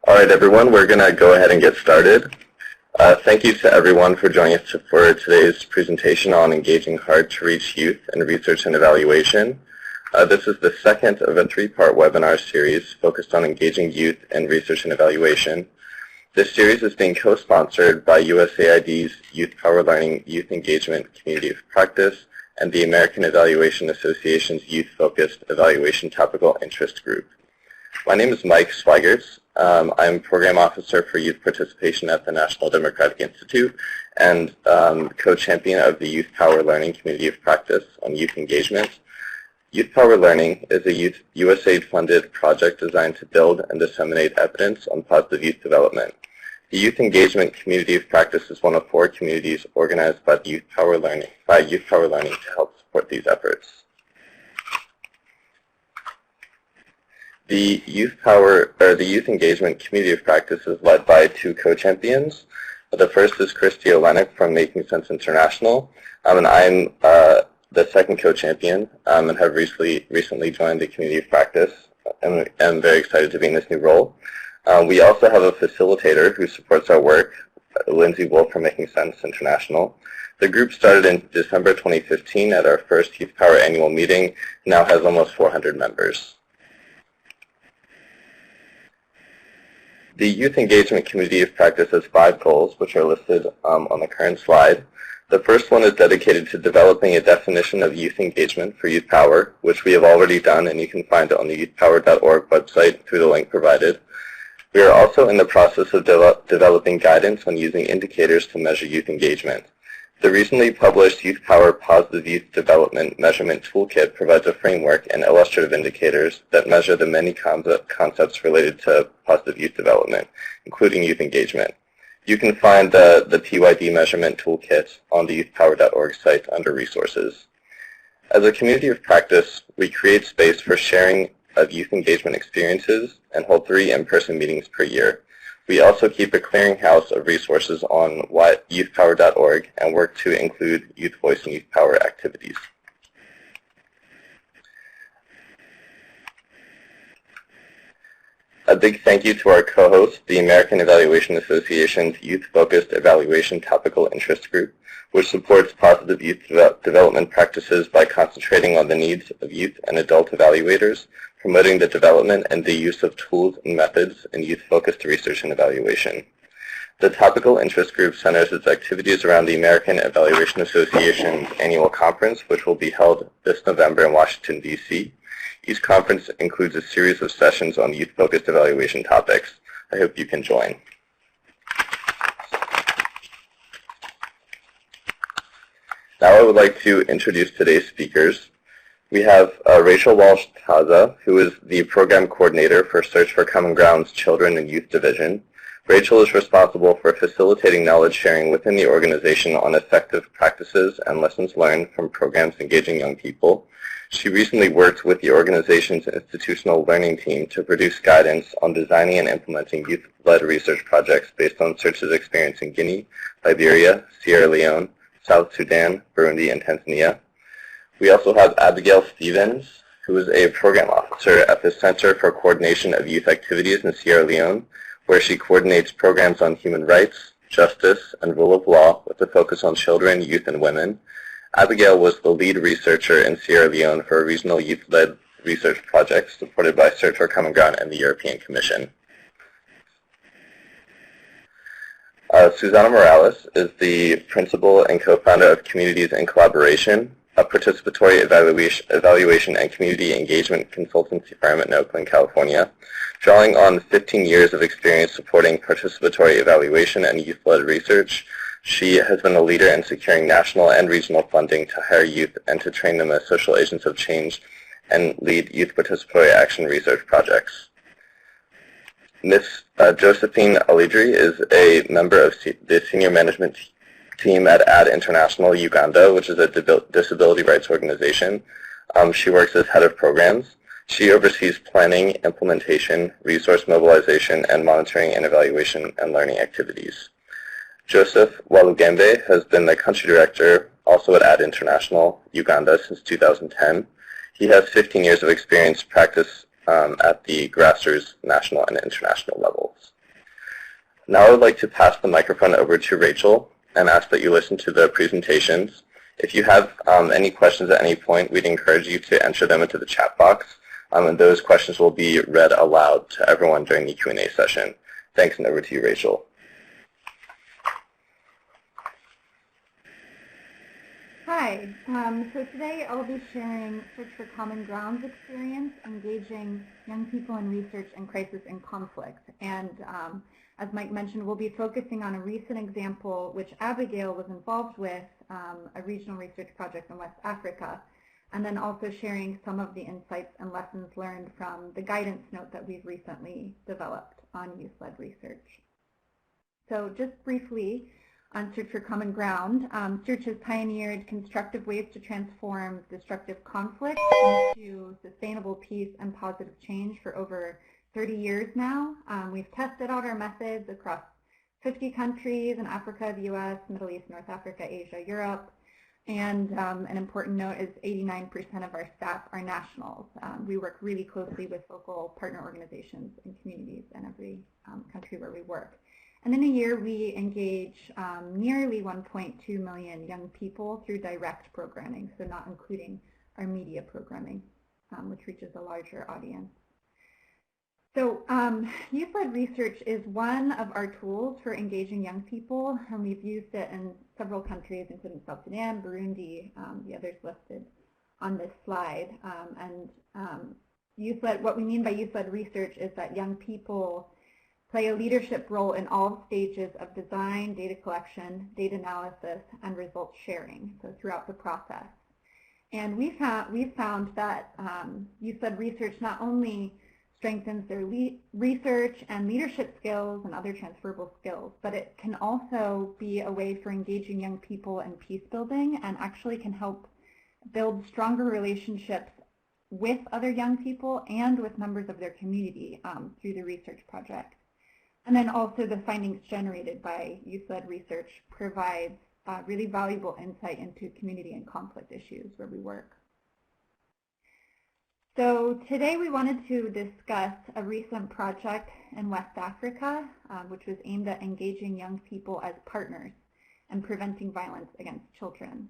All right, everyone, we're going to go ahead and get started. Thank you to everyone for joining us for today's presentation on engaging hard-to-reach youth in research and evaluation. This is the second of a three-part webinar series focused on engaging youth in research and evaluation. This series is being co-sponsored by USAID's YouthPower Learning Youth Engagement Community of Practice and the American Evaluation Association's Youth-Focused Evaluation Topical Interest Group. My name is Mike Schweigertz. I'm Program Officer for Youth Participation at the National Democratic Institute and co-champion of the YouthPower Learning Community of Practice on youth engagement. YouthPower Learning is a USAID-funded project designed to build and disseminate evidence on positive youth development. The Youth Engagement Community of Practice is one of 4 communities organized by YouthPower Learning to help support these efforts. The Youth Engagement Community of Practice is led by 2 co-champions. The first is Christy Olenek from Making Sense International, and I'm the second co-champion and have recently joined the Community of Practice, and I'm very excited to be in this new role. We also have a facilitator who supports our work, Lindsay Wolf from Making Sense International. The group started in December 2015 at our first YouthPower annual meeting, now has almost 400 members. The Youth Engagement Community of Practice has 5 goals, which are listed on the current slide. The first one is dedicated to developing a definition of youth engagement for YouthPower, which we have already done, and you can find it on the youthpower.org website through the link provided. We are also in the process of developing guidance on using indicators to measure youth engagement. The recently published YouthPower Positive Youth Development Measurement Toolkit provides a framework and illustrative indicators that measure the many concepts related to positive youth development, including youth engagement. You can find the PYD measurement toolkit on the youthpower.org site under resources. As a community of practice, we create space for sharing of youth engagement experiences and hold 3 in-person meetings per year. We also keep a clearinghouse of resources on youthpower.org and work to include Youth Voice and Youth Power activities. A big thank you to our co-host, the American Evaluation Association's Youth-Focused Evaluation Topical Interest Group, which supports positive youth development practices by concentrating on the needs of youth and adult evaluators, promoting the development and the use of tools and methods in youth-focused research and evaluation. The Topical Interest Group centers its activities around the American Evaluation Association's annual conference, which will be held this November in Washington, D.C. Each conference includes a series of sessions on youth-focused evaluation topics. I hope you can join. Now I would like to introduce today's speakers. We have Rachel Walsh-Taza, who is the Program Coordinator for Search for Common Ground's Children and Youth Division. Rachel is responsible for facilitating knowledge sharing within the organization on effective practices and lessons learned from programs engaging young people. She recently worked with the organization's institutional learning team to produce guidance on designing and implementing youth-led research projects based on Search's experience in Guinea, Liberia, Sierra Leone, South Sudan, Burundi, and Tanzania. We also have Abigail Experience, who is a program officer at the Center for Coordination of Youth Activities in Sierra Leone, where she coordinates programs on human rights, justice, and rule of law with a focus on children, youth, and women. Abigail was the lead researcher in Sierra Leone for a regional youth-led research project supported by Search for Common Ground and the European Commission. Susana Morales is the principal and co-founder of Communities in Collaboration, a participatory evaluation and community engagement consultancy firm in Oakland, California. Drawing on 15 years of experience supporting participatory evaluation and youth-led research, she has been a leader in securing national and regional funding to hire youth and to train them as social agents of change and lead youth participatory action research projects. Ms. Josephine Alidri is a member of the senior management team at AD International Uganda, which is a disability rights organization. She works as head of programs. She oversees planning, implementation, resource mobilization, and monitoring and evaluation and learning activities. Joseph Walugembe has been the country director, also at AD International Uganda, since 2010. He has 15 years of experience practice at the grassroots, national, and international levels. Now I would like to pass the microphone over to Rachel and ask that you listen to the presentations. If you have any questions at any point, we'd encourage you to enter them into the chat box, and those questions will be read aloud to everyone during the Q&A session. Thanks, and over to you, Rachel. Hi, so today I'll be sharing Search for Common Ground's experience engaging young people in research and crisis and conflict. And as Mike mentioned, we'll be focusing on a recent example which Abigail was involved with, a regional research project in West Africa, and then also sharing some of the insights and lessons learned from the guidance note that we've recently developed on youth-led research. So just briefly, on Search for Common Ground, Search has pioneered constructive ways to transform destructive conflict into sustainable peace and positive change for over 30 years now. We've tested out our methods across 50 countries in Africa, the US, Middle East, North Africa, Asia, Europe. And an important note is 89% of our staff are nationals. We work really closely with local partner organizations and communities in every country where we work. And in a year, we engage nearly 1.2 million young people through direct programming, so not including our media programming, which reaches a larger audience. So youth-led research is one of our tools for engaging young people, and we've used it in several countries, including South Sudan, Burundi, the others listed on this slide. What we mean by youth-led research is that young people play a leadership role in all stages of design, data collection, data analysis, and results sharing, so throughout the process. And we've found that youth-led research not only strengthens their research and leadership skills and other transferable skills, but it can also be a way for engaging young people in peace building and actually can help build stronger relationships with other young people and with members of their community through the research project. And then also the findings generated by youth-led research provides really valuable insight into community and conflict issues where we work. So today we wanted to discuss a recent project in West Africa, which was aimed at engaging young people as partners and preventing violence against children.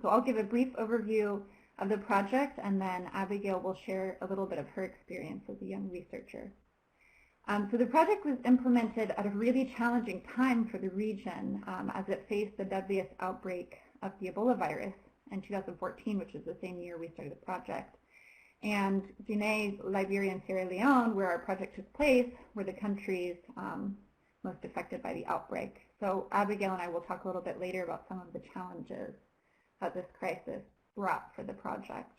So I'll give a brief overview of the project, and then Abigail will share a little bit of her experience as a young researcher. So the project was implemented at a really challenging time for the region as it faced the deadliest outbreak of the Ebola virus in 2014, which is the same year we started the project. And Guinea, Liberia, and Sierra Leone, where our project took place, were the countries most affected by the outbreak. So Abigail and I will talk a little bit later about some of the challenges that this crisis brought for the project.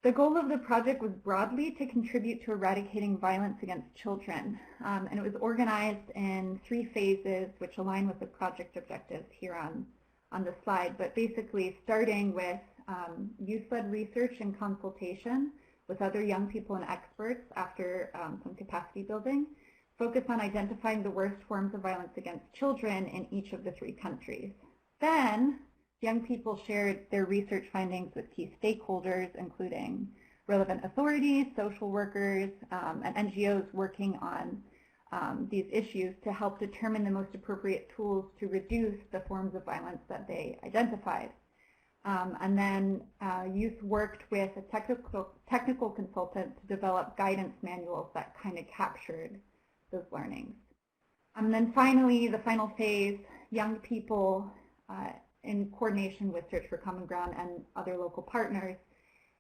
The goal of the project was broadly to contribute to eradicating violence against children, and it was organized in 3 phases which align with the project objectives here on the slide, but basically starting with youth-led research and consultation with other young people and experts after some capacity building, focus on identifying the worst forms of violence against children in each of the 3 countries. Then young people shared their research findings with key stakeholders, including relevant authorities, social workers, and NGOs working on these issues to help determine the most appropriate tools to reduce the forms of violence that they identified. And then youth worked with a technical consultant to develop guidance manuals that kind of captured those learnings. And then finally, the final phase, young people in coordination with Search for Common Ground and other local partners,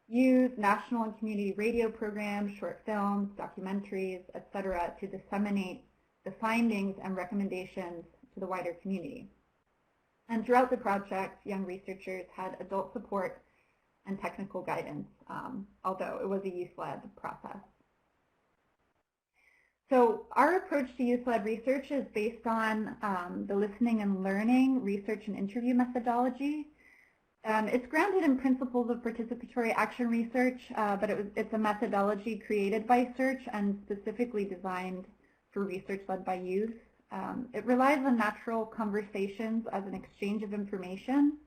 use national and community radio programs, short films, documentaries, etc., to disseminate the findings and recommendations to the wider community. And throughout the project, young researchers had adult support and technical guidance, although it was a youth-led process. So our approach to youth-led research is based on the listening and learning research and interview methodology. It's grounded in principles of participatory action research, but it's a methodology created by Search and specifically designed for research led by youth. It relies on natural conversations as an exchange of information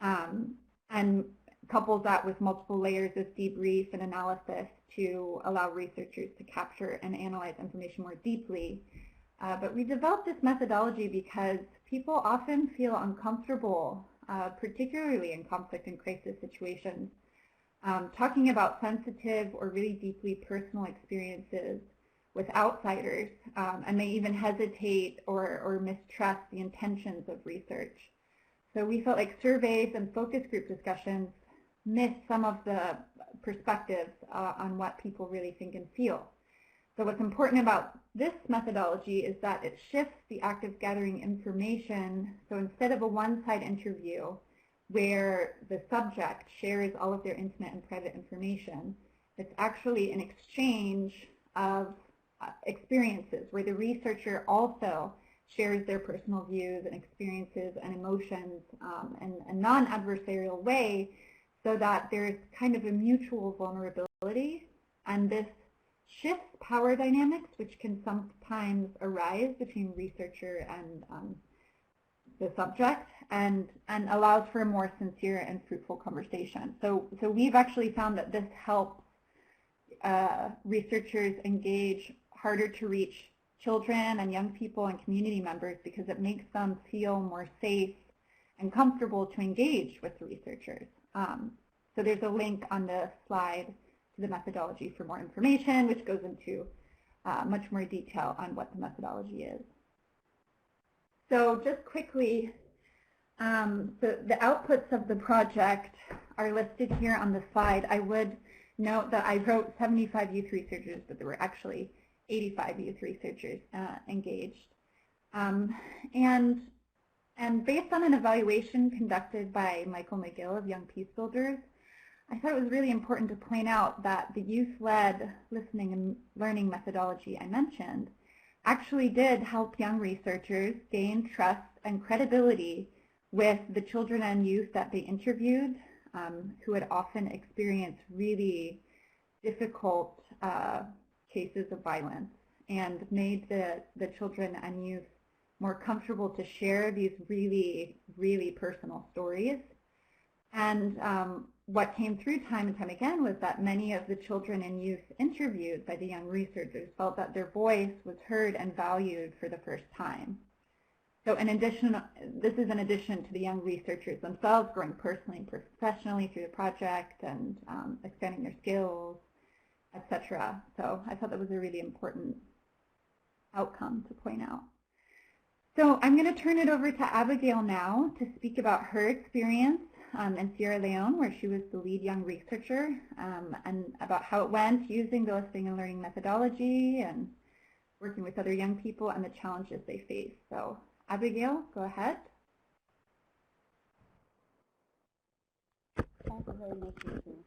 and couples that with multiple layers of debrief and analysis to allow researchers to capture and analyze information more deeply. But we developed this methodology because people often feel uncomfortable, particularly in conflict and crisis situations, talking about sensitive or really deeply personal experiences with outsiders, and they even hesitate or mistrust the intentions of research. So we felt like surveys and focus group discussions miss some of the perspectives on what people really think and feel. So what's important about this methodology is that it shifts the act of gathering information. So instead of a one-side interview where the subject shares all of their intimate and private information, it's actually an exchange of experiences where the researcher also shares their personal views and experiences and emotions in a non-adversarial way, so that there's kind of a mutual vulnerability, and this shifts power dynamics which can sometimes arise between researcher and the subject, and allows for a more sincere and fruitful conversation. So we've actually found that this helps researchers engage harder to reach children and young people and community members, because it makes them feel more safe and comfortable to engage with the researchers. So there's a link on the slide to the methodology for more information, which goes into much more detail on what the methodology is. So just quickly, the outputs of the project are listed here on the slide. I would note that I wrote 75 youth researchers, but there were actually 85 youth researchers engaged. And based on an evaluation conducted by Michael McGill of Young Peace Builders, I thought it was really important to point out that the youth-led listening and learning methodology I mentioned actually did help young researchers gain trust and credibility with the children and youth that they interviewed, who had often experienced really difficult cases of violence, and made the children and youth more comfortable to share these really, really personal stories. And what came through time and time again was that many of the children and youth interviewed by the young researchers felt that their voice was heard and valued for the first time. So in addition, this is in addition to the young researchers themselves growing personally and professionally through the project and expanding their skills, etc. So I thought that was a really important outcome to point out. So I'm going to turn it over to Abigail now to speak about her experience in Sierra Leone, where she was the lead young researcher, and about how it went using the listening and learning methodology and working with other young people and the challenges they face. So Abigail, go ahead. Thank you very much, Lucy.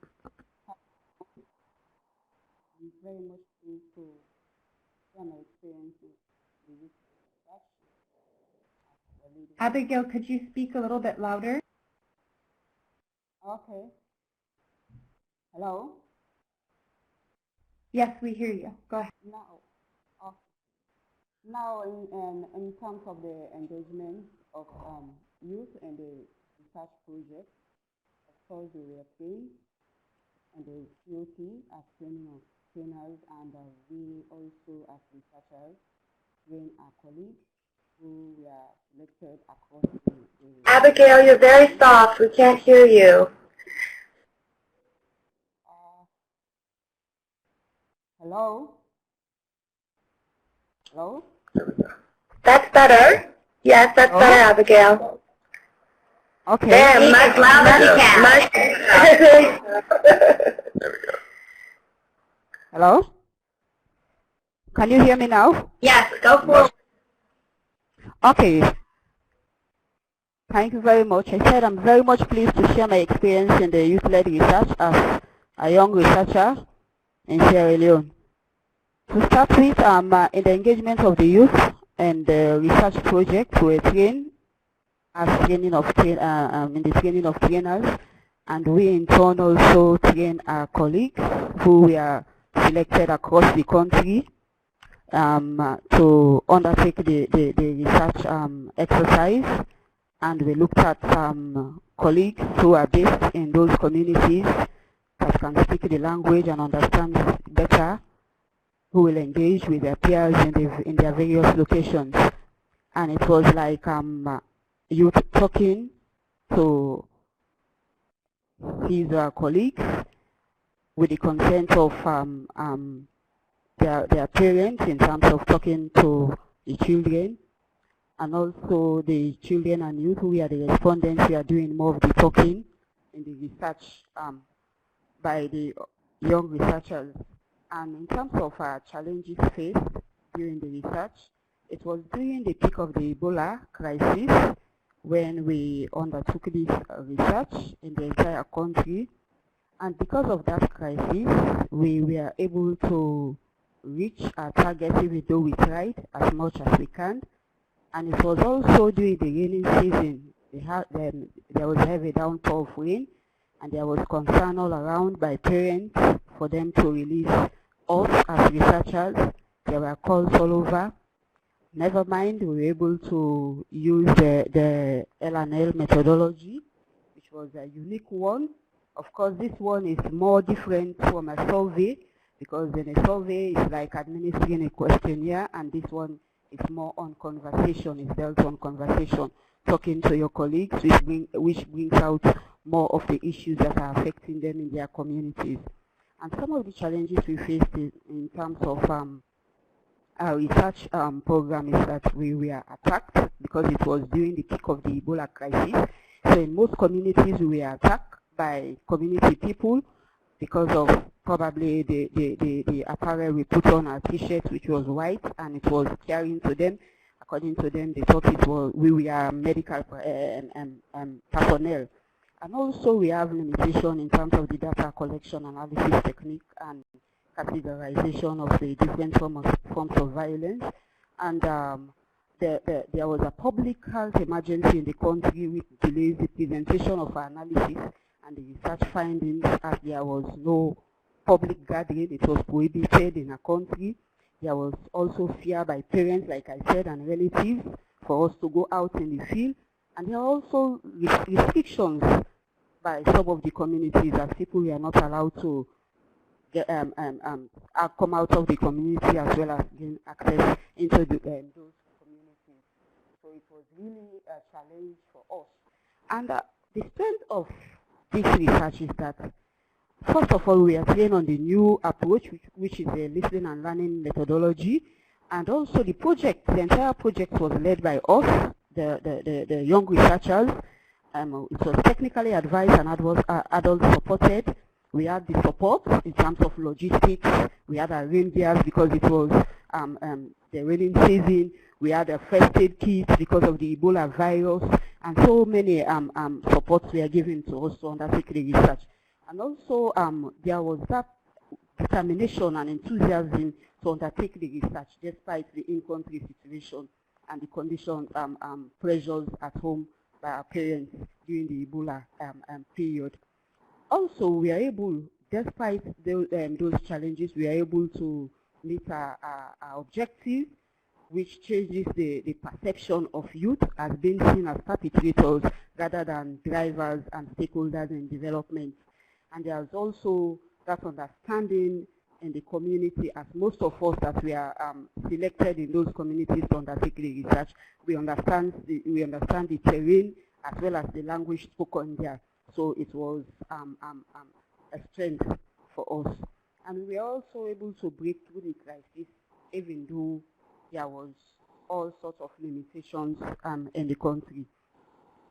I'm very much pleased to share my experience with the youth research. Abigail, could you speak a little bit louder? Okay. Hello? Yes, we hear you. Go ahead. Now in terms of the engagement of youth and the research project, of course the YFE and the COT as training of trainers, and we also as researchers train our colleagues who were selected across the Abigail, you're very soft. We can't hear you. Hello? Hello? That's better. Yes, that's better, Abigail. Okay. There, much louder. Much. There we go. Hello? Can you hear me now? Yes, go for it. Okay. Thank you very much. I said I'm very much pleased to share my experience in the youth-led research as a young researcher in Sierra Leone. To start with, in the engagement of the youth and the research project, we were trained as in the training of trainers, and we in turn also train our colleagues who were selected across the country to undertake the research exercise and we looked at some colleagues who are based in those communities that can speak the language and understand better, who will engage with their peers in their various locations. And it was like youth talking to his colleagues with the consent of their parents in terms of talking to the children, and also the children and youth who are the respondents. We are doing more of the talking in the research by the young researchers. And in terms of challenges faced during the research, it was during the peak of the Ebola crisis when we undertook this research in the entire country. And because of that crisis, we were able to reach our target even though we tried as much as we can. And it was also during the rainy season. There was a heavy downpour of rain, and there was concern all around by parents for them to release us as researchers. There were calls all over. Never mind, we were able to use the L&L methodology, which was a unique one. Of course, this one is more different from a survey, because in a survey it's like administering a questionnaire, and this one is more on conversation. It's dealt on conversation, talking to your colleagues, which brings out more of the issues that are affecting them in their communities. And some of the challenges we faced in terms of our research program is that we were attacked because it was during the peak of the Ebola crisis. So in most communities we were attacked by community people because of probably the apparel we put on our t-shirts, which was white, and it was carrying to them. According to them, they thought it was we were medical personnel. And also we have limitation in terms of the data collection, analysis technique, and categorization of the different forms of violence. And there was a public health emergency in the country which delays the presentation of our analysis and the research findings, as there was no public gathering. It was prohibited in a country. There was also fear by parents, like I said, and relatives for us to go out in the field. And there are also restrictions by some of the communities, as people were not allowed to get, come out of the community as well as gain access into those communities. So it was really a challenge for us. And the strength of this research is that, first of all, we are trained on the new approach, which is a listening and learning methodology. And also the project, the entire project was led by us, the young researchers. It was technically advised and adult supported. We had the support in terms of logistics. We had our rain gears because it was the raining season. We had a first aid kit because of the Ebola virus, and so many supports were given to us to undertake the research. And also there was that determination and enthusiasm to undertake the research despite the in-country situation and the conditions, pressures at home by our parents during the Ebola period. Also, we are able, despite those challenges, we are able to meet our objectives, which changes the perception of youth as being seen as perpetrators rather than drivers and stakeholders in development. And there's also that understanding in the community, as most of us that we are selected in those communities to undertake the research, we understand the terrain as well as the language spoken there. So it was a strength for us. And we were also able to break through the crisis, even though there was all sorts of limitations in the country.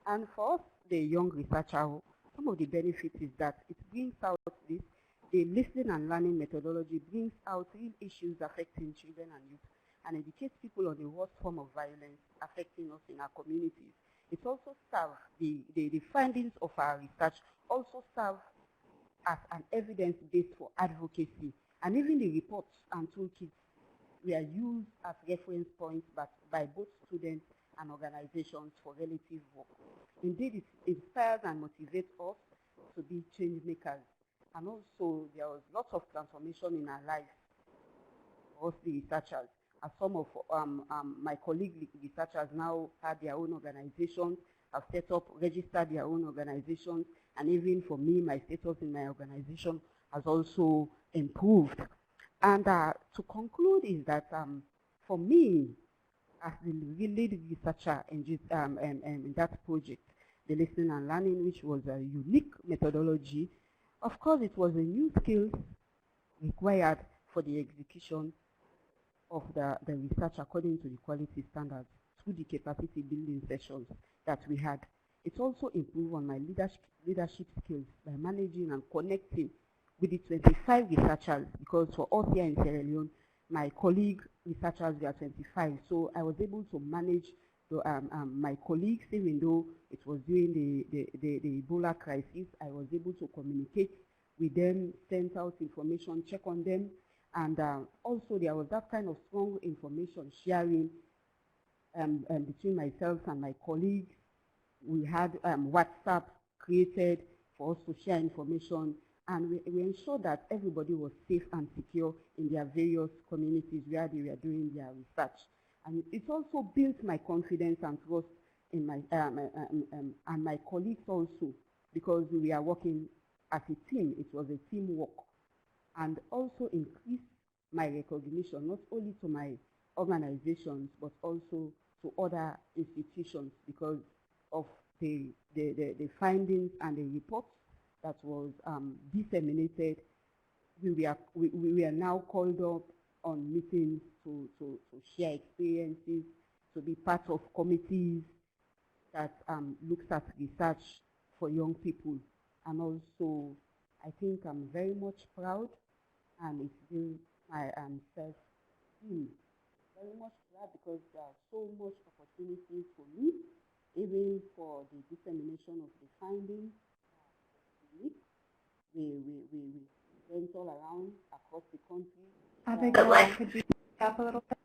And for us, the young researcher, some of the benefits is that it brings out the listening and learning methodology brings out real issues affecting children and youth and educates people on the worst form of violence affecting us in our communities. It also serves, the findings of our research also serve as an evidence base for advocacy, and even the reports and toolkits were used as reference points by both students and organizations for relative work. Indeed, it inspires and motivates us to be change makers, and also there was lots of transformation in our lives for us, the researchers. As some of my colleague researchers now had their own organizations, have set up, registered their own organizations, and even for me, my status in my organization has also improved. And to conclude is that for me, as the lead researcher in that project, the listening and learning, which was a unique methodology, of course it was a new skill required for the execution of the research according to the quality standards through the capacity building sessions that we had. It also improved on my leadership skills by managing and connecting with the 25 researchers, because for us here in Sierra Leone, my colleague researchers were 25, so I was able to manage my colleagues, even though it was during the Ebola crisis. I was able to communicate with them, send out information, check on them, and also there was that kind of strong information sharing between myself and my colleagues. We had WhatsApp created for us to share information, and we ensured that everybody was safe and secure in their various communities where they were doing their research. And it also built my confidence and trust in my and my colleagues also, because we are working as a team. It was a teamwork, and also increased my recognition not only to my organizations but also to other institutions because of the findings and the reports that was disseminated. We are now called up on meetings to share experiences, to be part of committees that looks at research for young people. And also, I think I'm very much proud, and it's been my self-esteem. Very much proud because there are so much opportunities for me, even for the dissemination of the findings. We went all around across the country. Abigail, could you stop a little bit?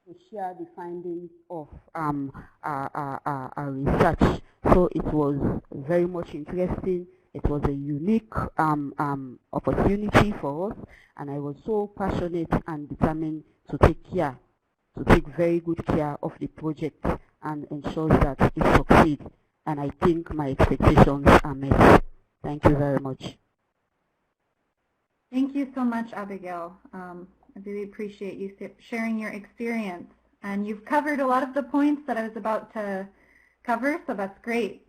To share the findings of our research. So it was very much interesting. It was a unique opportunity for us, and I was so passionate and determined to take very good care of the project and ensure that it succeeds. And I think my expectations are met. Thank you very much. Thank you so much, Abigail. I really appreciate you sharing your experience. And you've covered a lot of the points that I was about to cover, so that's great.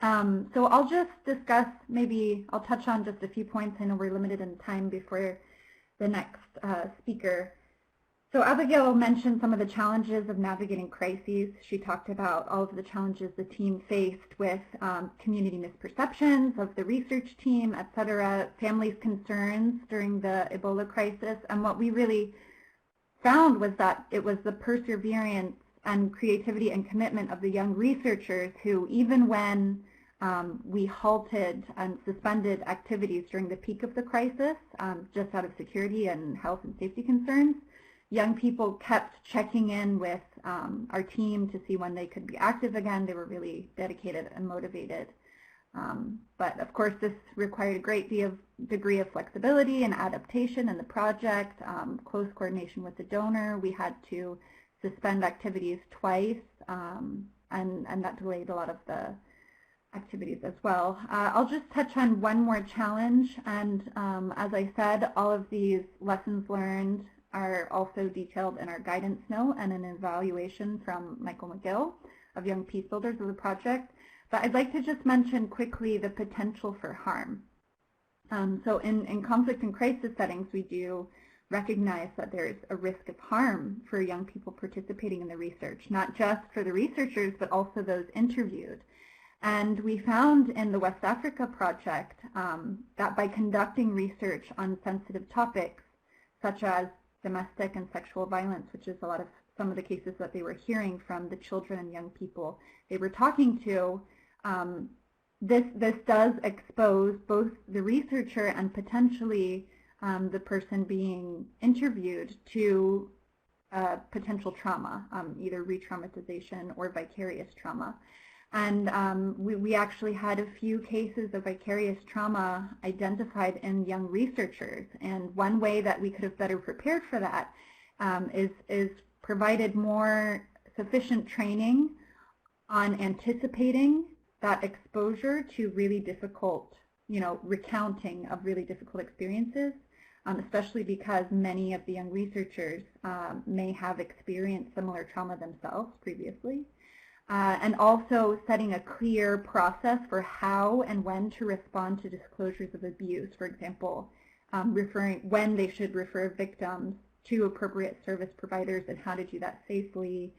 So I'll just discuss, maybe I'll touch on just a few points. I know we're limited in time before the next speaker. So Abigail mentioned some of the challenges of navigating crises. She talked about all of the challenges the team faced with community misperceptions of the research team, et cetera, families' concerns during the Ebola crisis. And what we really found was that it was the perseverance and creativity and commitment of the young researchers who, even when we halted and suspended activities during the peak of the crisis, just out of security and health and safety concerns, young people kept checking in with our team to see when they could be active again. They were really dedicated and motivated. But of course, this required a great degree of flexibility and adaptation in the project, close coordination with the donor. We had to suspend activities twice, and that delayed a lot of the activities as well. I'll just touch on one more challenge, and as I said, all of these lessons learned are also detailed in our guidance note and an evaluation from Michael McGill of Young Peace Builders of the project. But I'd like to just mention quickly the potential for harm. So in conflict and crisis settings, we do recognize that there's a risk of harm for young people participating in the research, not just for the researchers, but also those interviewed. And we found in the West Africa project that by conducting research on sensitive topics, such as domestic and sexual violence, which is some of the cases that they were hearing from the children and young people they were talking to, this does expose both the researcher and potentially the person being interviewed to potential trauma, either re-traumatization or vicarious trauma. And we actually had a few cases of vicarious trauma identified in young researchers. And one way that we could have better prepared for that is provided more sufficient training on anticipating that exposure to really difficult, recounting of really difficult experiences, especially because many of the young researchers may have experienced similar trauma themselves previously. And also setting a clear process for how and when to respond to disclosures of abuse, for example, when they should refer victims to appropriate service providers and how to do that safely,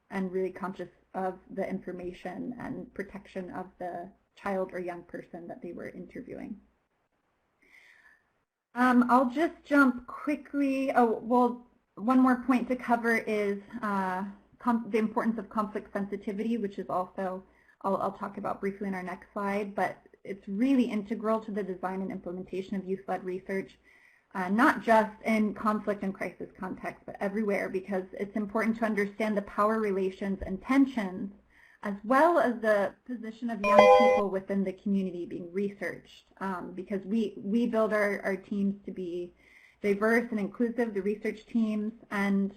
and really conscious of the information and protection of the child or young person that they were interviewing. I'll just jump quickly. Oh, well, one more point to cover is the importance of conflict sensitivity, which is also, I'll talk about briefly in our next slide, but it's really integral to the design and implementation of youth-led research, not just in conflict and crisis context, but everywhere, because it's important to understand the power relations and tensions, as well as the position of young people within the community being researched, because we build our teams to be diverse and inclusive, the research teams, and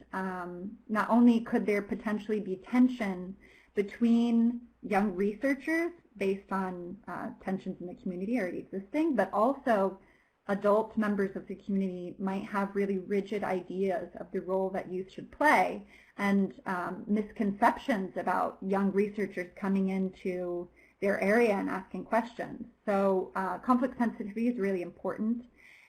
not only could there potentially be tension between young researchers based on tensions in the community already existing, but also adult members of the community might have really rigid ideas of the role that youth should play and misconceptions about young researchers coming into their area and asking questions. So conflict sensitivity is really important,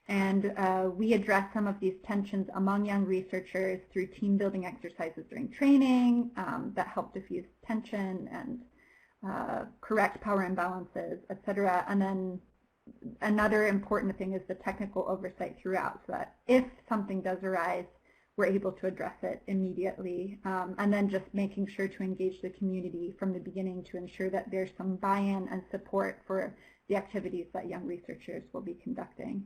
and we address some of these tensions among young researchers through team building exercises during training that help diffuse tension and correct power imbalances, etc. And then another important thing is the technical oversight throughout, so that if something does arise, we're able to address it immediately. And then just making sure to engage the community from the beginning to ensure that there's some buy-in and support for the activities that young researchers will be conducting.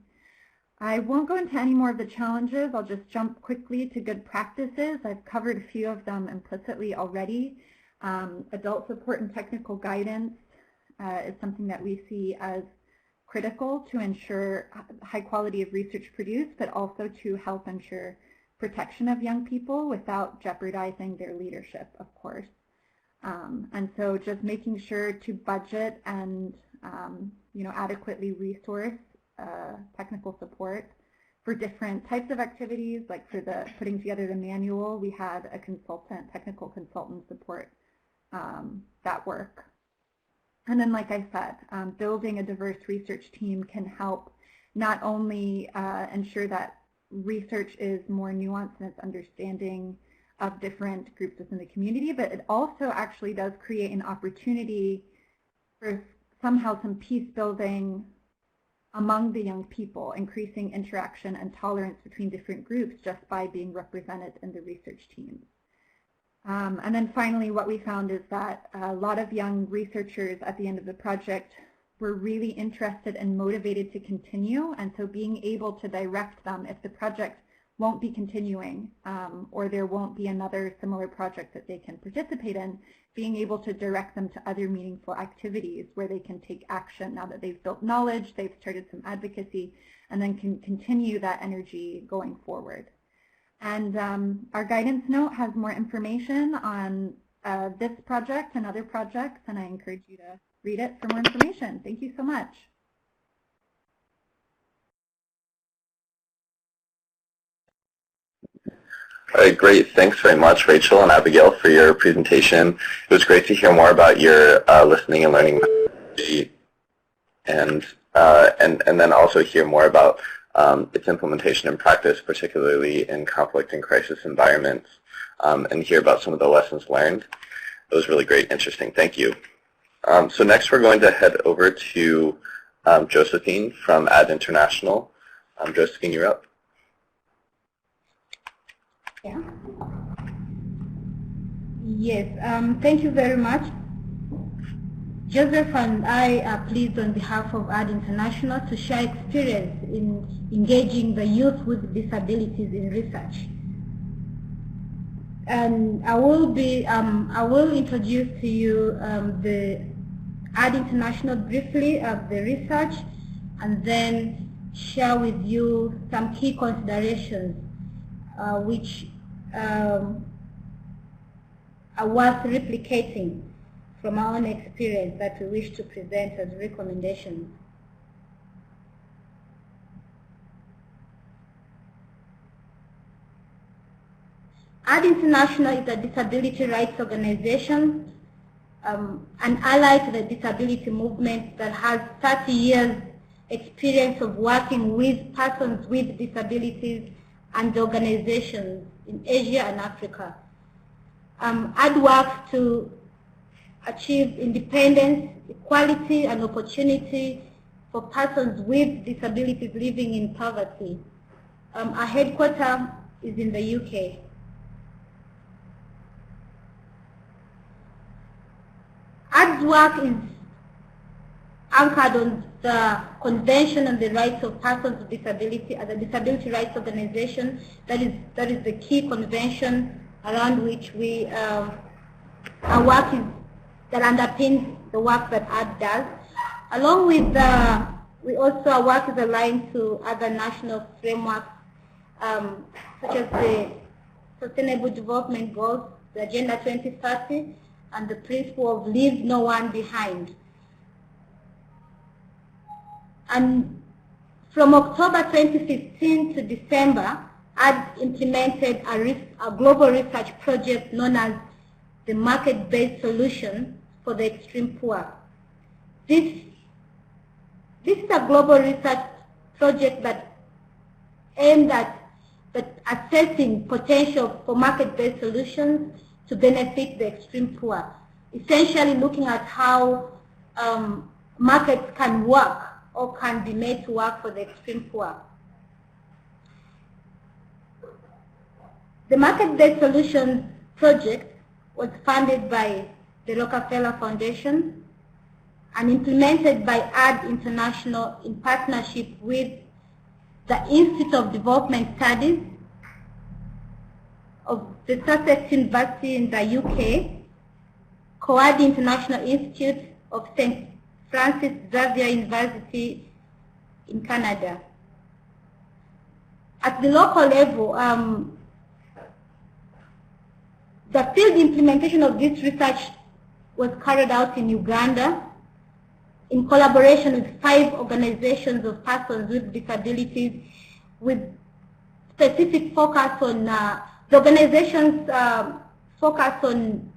I won't go into any more of the challenges. I'll just jump quickly to good practices. I've covered a few of them implicitly already. Adult support and technical guidance is something that we see as critical to ensure high quality of research produced, but also to help ensure protection of young people without jeopardizing their leadership, of course. And so just making sure to budget and adequately resource technical support for different types of activities. Like for the putting together the manual, we had a technical consultant support that work. And then, like I said, building a diverse research team can help not only ensure that research is more nuanced in its understanding of different groups within the community, but it also actually does create an opportunity for somehow some peace building among the young people, increasing interaction and tolerance between different groups just by being represented in the research teams. And then finally, what we found is that a lot of young researchers at the end of the project were really interested and motivated to continue, and so being able to direct them if the project won't be continuing or there won't be another similar project that they can participate in, being able to direct them to other meaningful activities where they can take action now that they've built knowledge, they've started some advocacy, and then can continue that energy going forward. And our guidance note has more information on this project and other projects, and I encourage you to read it for more information. Thank you so much. All right, great. Thanks very much, Rachel and Abigail, for your presentation. It was great to hear more about your listening and learning methodology, and then also hear more about its implementation in practice, particularly in conflict and crisis environments, and hear about some of the lessons learned. It was really great, interesting. Thank you. So next we're going to head over to Josephine from Ad International. Josephine, you're up. Yeah. Yes, thank you very much. Joseph and I are pleased on behalf of Ad International to share experience in engaging the youth with disabilities in research. And I will introduce to you the Ad International briefly of the research, and then share with you some key considerations which are worth replicating from our own experience that we wish to present as recommendations. AD International is a disability rights organization, an ally to the disability movement that has 30 years experience of working with persons with disabilities and organizations in Asia and Africa. AD works to achieve independence, equality, and opportunity for persons with disabilities living in poverty. Our headquarters is in the UK. AD's work is anchored on the Convention on the Rights of Persons with Disability as a disability rights organization. That is the key convention around which our work is, that underpins the work that AD does. Along with our work is aligned to other national frameworks such as the Sustainable Development Goals, the Agenda 2030, and the principle of leave no one behind. And from October 2015 to December, AD implemented a global research project known as the Market-Based Solution for the Extreme Poor. This is a global research project that aimed at assessing potential for market-based solutions to benefit the extreme poor, essentially looking at how markets can work or can be made to work for the extreme poor. The Market-Based Solutions project was funded by the Rockefeller Foundation and implemented by AD International in partnership with the Institute of Development Studies of the Sussex University in the UK, COAD International Institute of St. Francis Xavier University in Canada. At the local level, the field implementation of this research was carried out in Uganda in collaboration with 5 organizations of persons with disabilities, with specific focus on the organizations focus on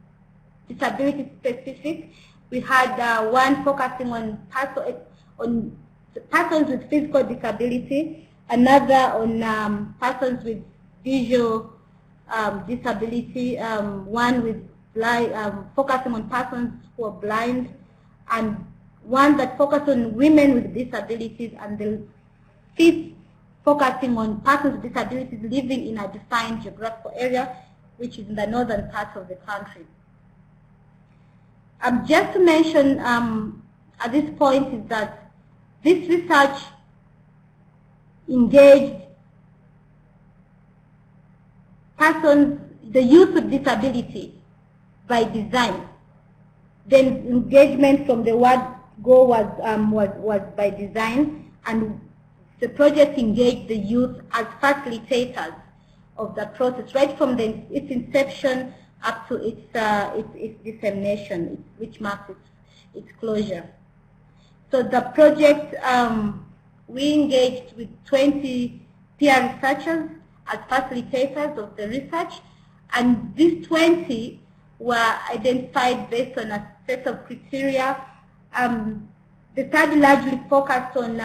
disability specific. We had one focusing on persons with physical disability, another on persons with visual disability, one with focusing on persons who are blind, and one that focused on women with disabilities, and the 5th focusing on persons with disabilities living in a defined geographical area, which is in the northern part of the country. Just to mention at this point is that this research engaged persons, the youth with disability by design. Then engagement from the word go was by design, and the project engaged the youth as facilitators of the process, right from its inception up to its dissemination, which marks its closure. So the project, we engaged with 20 peer researchers as facilitators of the research, and these 20 were identified based on a set of criteria. The study largely focused on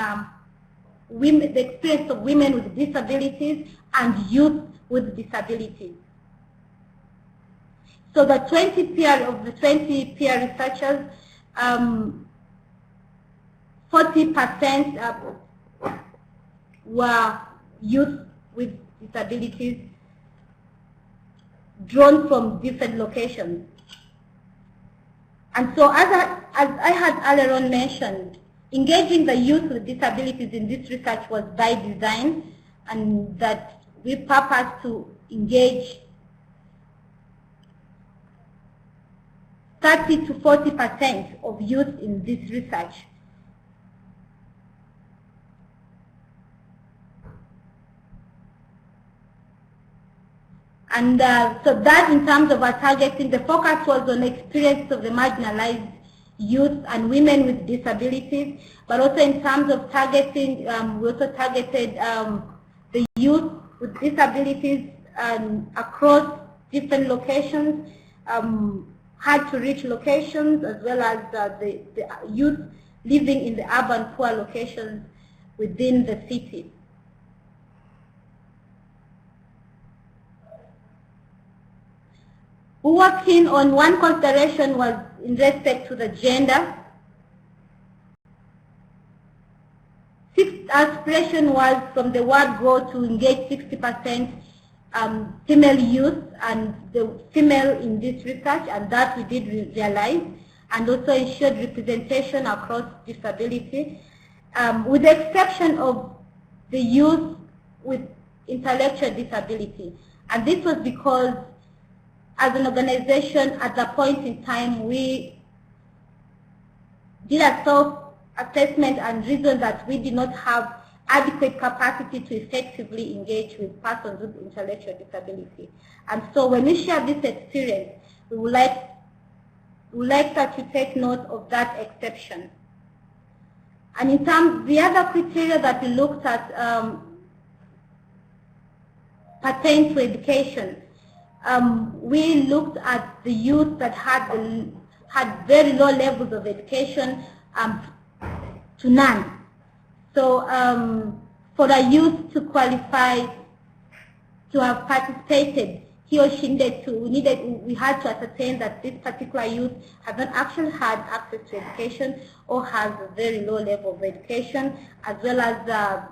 the experience of women with disabilities and youth with disabilities. So the 20 peer researchers, 40% were youth with disabilities drawn from different locations. And so as I had earlier on mentioned, engaging the youth with disabilities in this research was by design, and that we purpose to engage 30 to 40% of youth in this research. And so that in terms of our targeting, the focus was on experience of the marginalized youth and women with disabilities, but also in terms of targeting, we also targeted the youth with disabilities across different locations, hard to reach locations, as well as the youth living in the urban poor locations within the city. We were keen on one consideration was in respect to the gender. Sixth aspiration was from the word go to engage 60% female youth and the female in this research, and that we did realize, and also ensured representation across disability, with the exception of the youth with intellectual disability. And this was because as an organization at that point in time we did a self-assessment and reasoned that we did not have adequate capacity to effectively engage with persons with intellectual disability. And so when we share this experience, we would like that you take note of that exception. And in terms, the other criteria that we looked at pertain to education. We looked at the youth that had very low levels of education to none. So for a youth to qualify to have participated, he or she we had to ascertain that this particular youth has not actually had access to education or has a very low level of education, as well as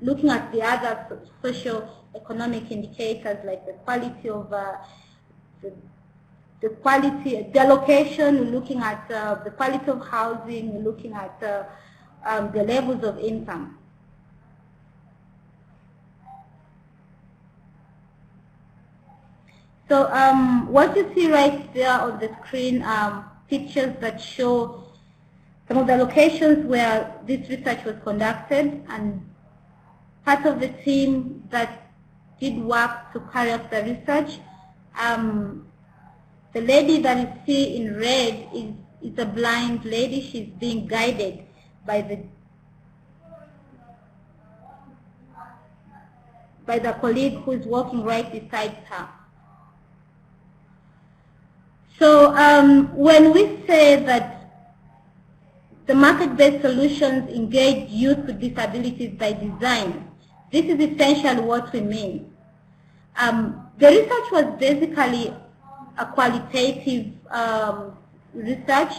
looking at the other socio-economic indicators like the quality of the location, we're looking at the quality of housing, we're looking at the levels of income. So what you see right there on the screen, pictures that show some of the locations where this research was conducted, and part of the team that did work to carry out the research. The lady that you see in red is a blind lady. She's being guided by the colleague who is walking right beside her. So when we say that the market-based solutions engage youth with disabilities by design, this is essentially what we mean. The research was basically a qualitative research,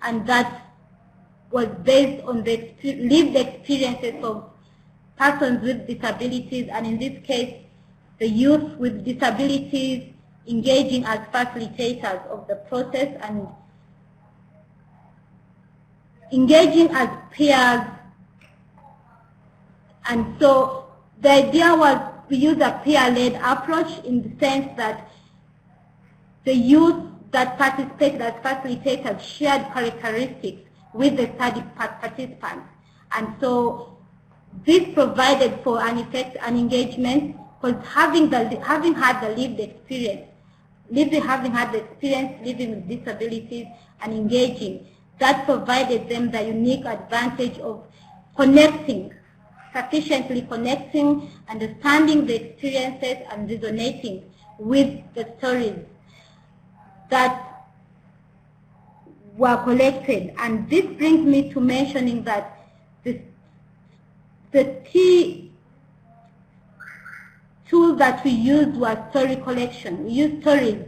and that was based on the lived experiences of persons with disabilities, and in this case, the youth with disabilities engaging as facilitators of the process and engaging as peers. And so the idea was to use a peer-led approach in the sense that the youth that participated as facilitators shared characteristics with the study participants. And so this provided for an engagement, because having had the lived experience, having had the experience living with disabilities and engaging, that provided them the unique advantage of sufficiently connecting, understanding the experiences, and resonating with the stories that were collected. And this brings me to mentioning that the key tool that we used was story collection. We used stories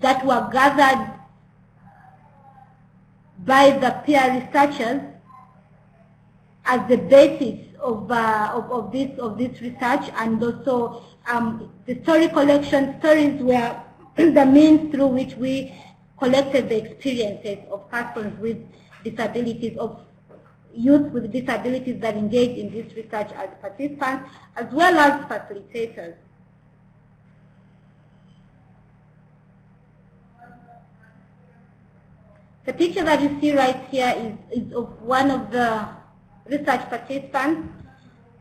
that were gathered by the peer researchers as the basis of this research, and also the story collection. Stories were the means through which we collected the experiences of persons with disabilities, of youth with disabilities that engaged in this research as participants, as well as facilitators. The picture that you see right here is of one of the research participants.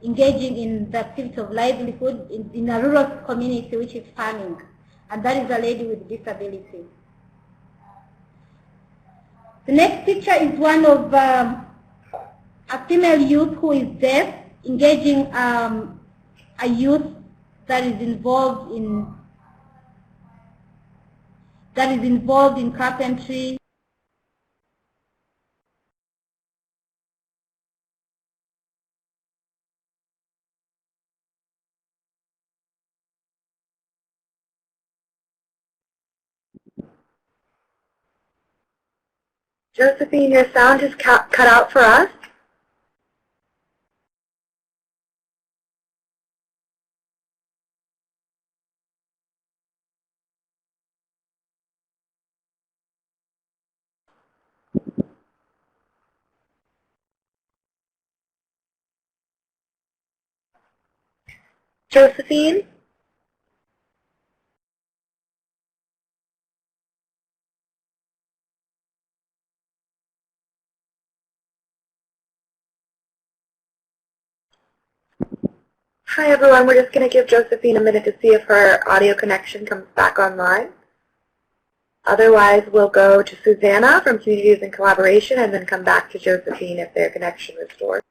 engaging in the activity of livelihood in a rural community, which is farming. And that is a lady with disability. The next picture is one of a female youth who is deaf, engaging a youth that is involved in carpentry. Josephine, your sound is cut out for us. Josephine? Hi everyone, we're just going to give Josephine a minute to see if her audio connection comes back online. Otherwise, we'll go to Susana from Communities and Collaboration and then come back to Josephine if their connection restores.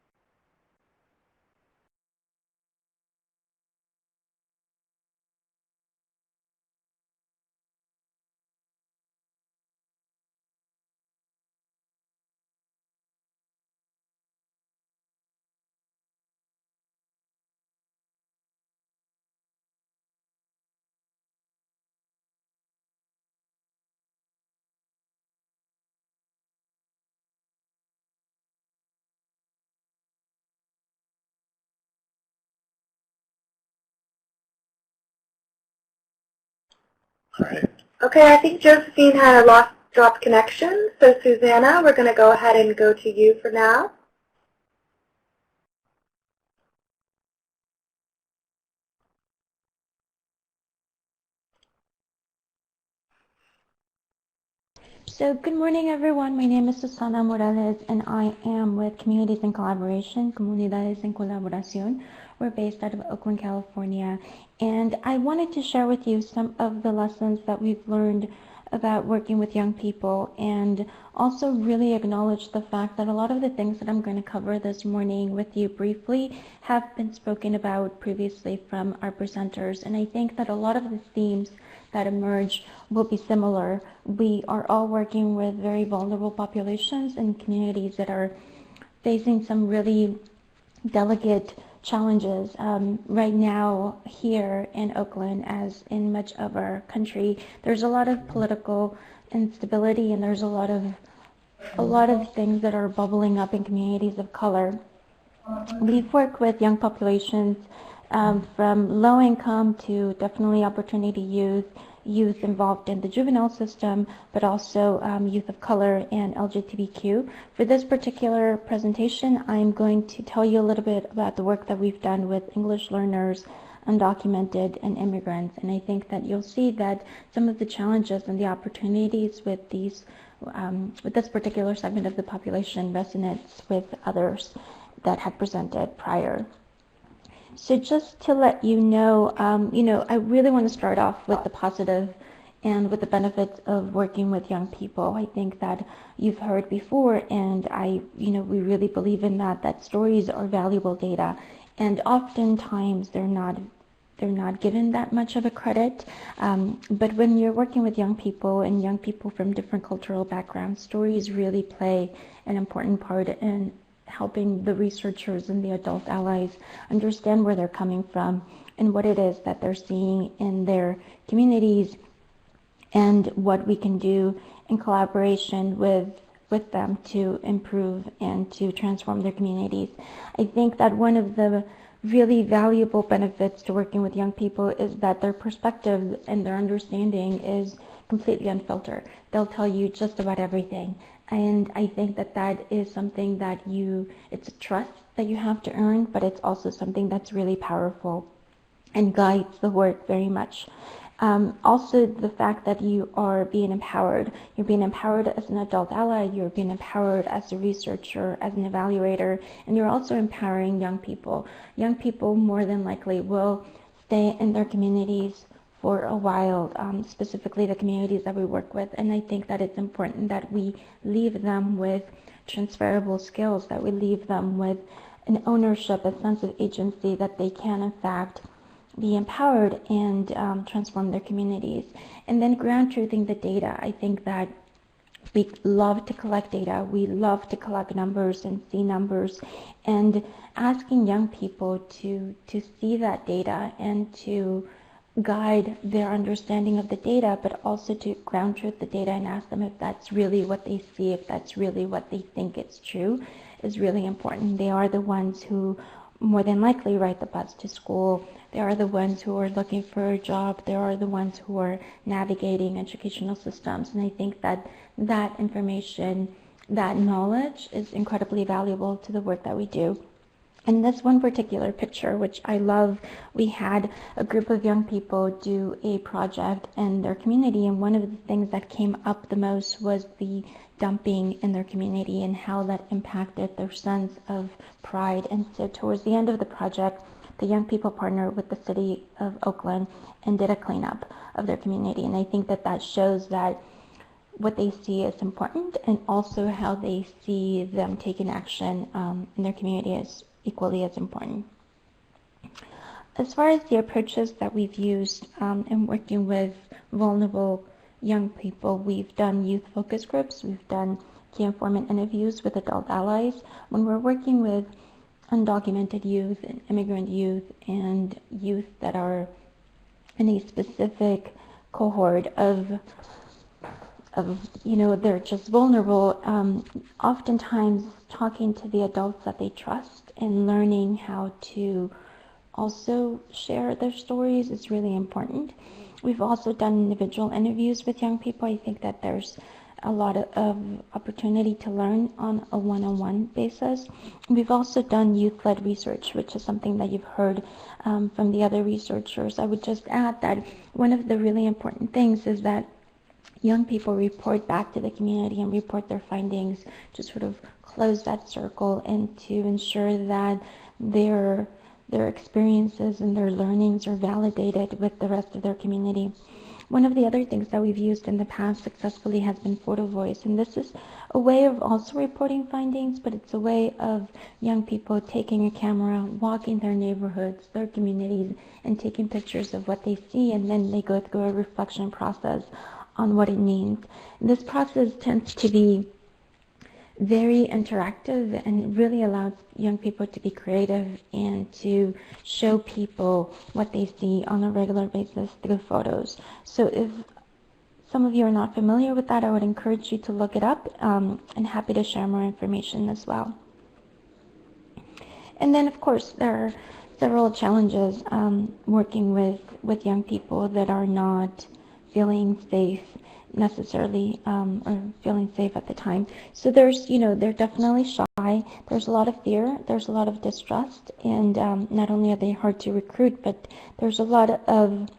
All right. Okay, I think Josephine had a dropped connection, so Susana, we're going to go ahead and go to you for now. So good morning everyone, my name is Susana Morales and I am with Communities in Collaboration, Comunidades en Colaboración. We're based out of Oakland, California, and I wanted to share with you some of the lessons that we've learned about working with young people, and also really acknowledge the fact that a lot of the things that I'm going to cover this morning with you briefly have been spoken about previously from our presenters, and I think that a lot of the themes that emerge will be similar. We are all working with very vulnerable populations and communities that are facing some really delicate challenges. Right now here in Oakland, as in much of our country, there's a lot of political instability and there's a lot of things that are bubbling up in communities of color. We've worked with young populations from low income to definitely opportunity youth involved in the juvenile system, but also youth of color and LGBTQ. For this particular presentation, I'm going to tell you a little bit about the work that we've done with English learners, undocumented, and immigrants. And I think that you'll see that some of the challenges and the opportunities with this particular segment of the population resonates with others that have presented prior. So just to let you know, I really want to start off with the positive and with the benefits of working with young people. I think that you've heard before, and we really believe in that stories are valuable data, and oftentimes they're not given that much of a credit. But when you're working with young people and young people from different cultural backgrounds, stories really play an important part in helping the researchers and the adult allies understand where they're coming from and what it is that they're seeing in their communities and what we can do in collaboration with them to improve and to transform their communities. I think that one of the really valuable benefits to working with young people is that their perspective and their understanding is completely unfiltered. They'll tell you just about everything. And I think that is something that it's a trust that you have to earn, but it's also something that's really powerful and guides the work very much. Also, the fact that you are being empowered. You're being empowered as an adult ally, you're being empowered as a researcher, as an evaluator, and you're also empowering young people. Young people more than likely will stay in their communities for a while, specifically the communities that we work with, and I think that it's important that we leave them with transferable skills, that we leave them with an ownership, a sense of agency, that they can in fact be empowered and transform their communities. And then ground truthing the data. I think that we love to collect data. We love to collect numbers and see numbers, and asking young people to see that data and to guide their understanding of the data, but also to ground truth the data and ask them if that's really what they see, if that's really what they think it's true, is really important. They are the ones who more than likely ride the bus to school. They are the ones who are looking for a job. They are the ones who are navigating educational systems. And I think that that information, that knowledge is incredibly valuable to the work that we do. In this one particular picture, which I love, we had a group of young people do a project in their community, and one of the things that came up the most was the dumping in their community and how that impacted their sense of pride. And so towards the end of the project, the young people partnered with the city of Oakland and did a cleanup of their community. And I think that that shows that what they see is important, and also how they see them taking action in their community is equally as important. As far as the approaches that we've used in working with vulnerable young people, we've done youth focus groups, we've done key informant interviews with adult allies. When we're working with undocumented youth and immigrant youth and youth that are in a specific cohort of they're just vulnerable, oftentimes talking to the adults that they trust and learning how to also share their stories is really important. We've also done individual interviews with young people. I think that there's a lot of opportunity to learn on a one-on-one basis. We've also done youth-led research, which is something that you've heard from the other researchers. I would just add that one of the really important things is that young people report back to the community and report their findings to sort of close that circle and to ensure that their experiences and their learnings are validated with the rest of their community. One of the other things that we've used in the past successfully has been photo voice, and this is a way of also reporting findings, but it's a way of young people taking a camera, walking their neighborhoods, their communities, and taking pictures of what they see, and then they go through a reflection process on what it means. And this process tends to be very interactive and really allows young people to be creative and to show people what they see on a regular basis through photos. So if some of you are not familiar with that, I would encourage you to look it up, and happy to share more information as well. And then of course there are several challenges working with young people that are not feeling safe necessarily, or feeling safe at the time. So there's, they're definitely shy. There's a lot of fear. There's a lot of distrust, and not only are they hard to recruit, but there's a lot of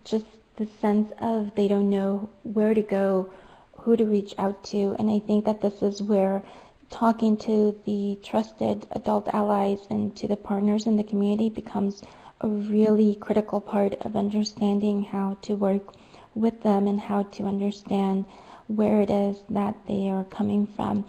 just the sense of they don't know where to go, who to reach out to, and I think that this is where talking to the trusted adult allies and to the partners in the community becomes a really critical part of understanding how to work with them and how to understand where it is that they are coming from.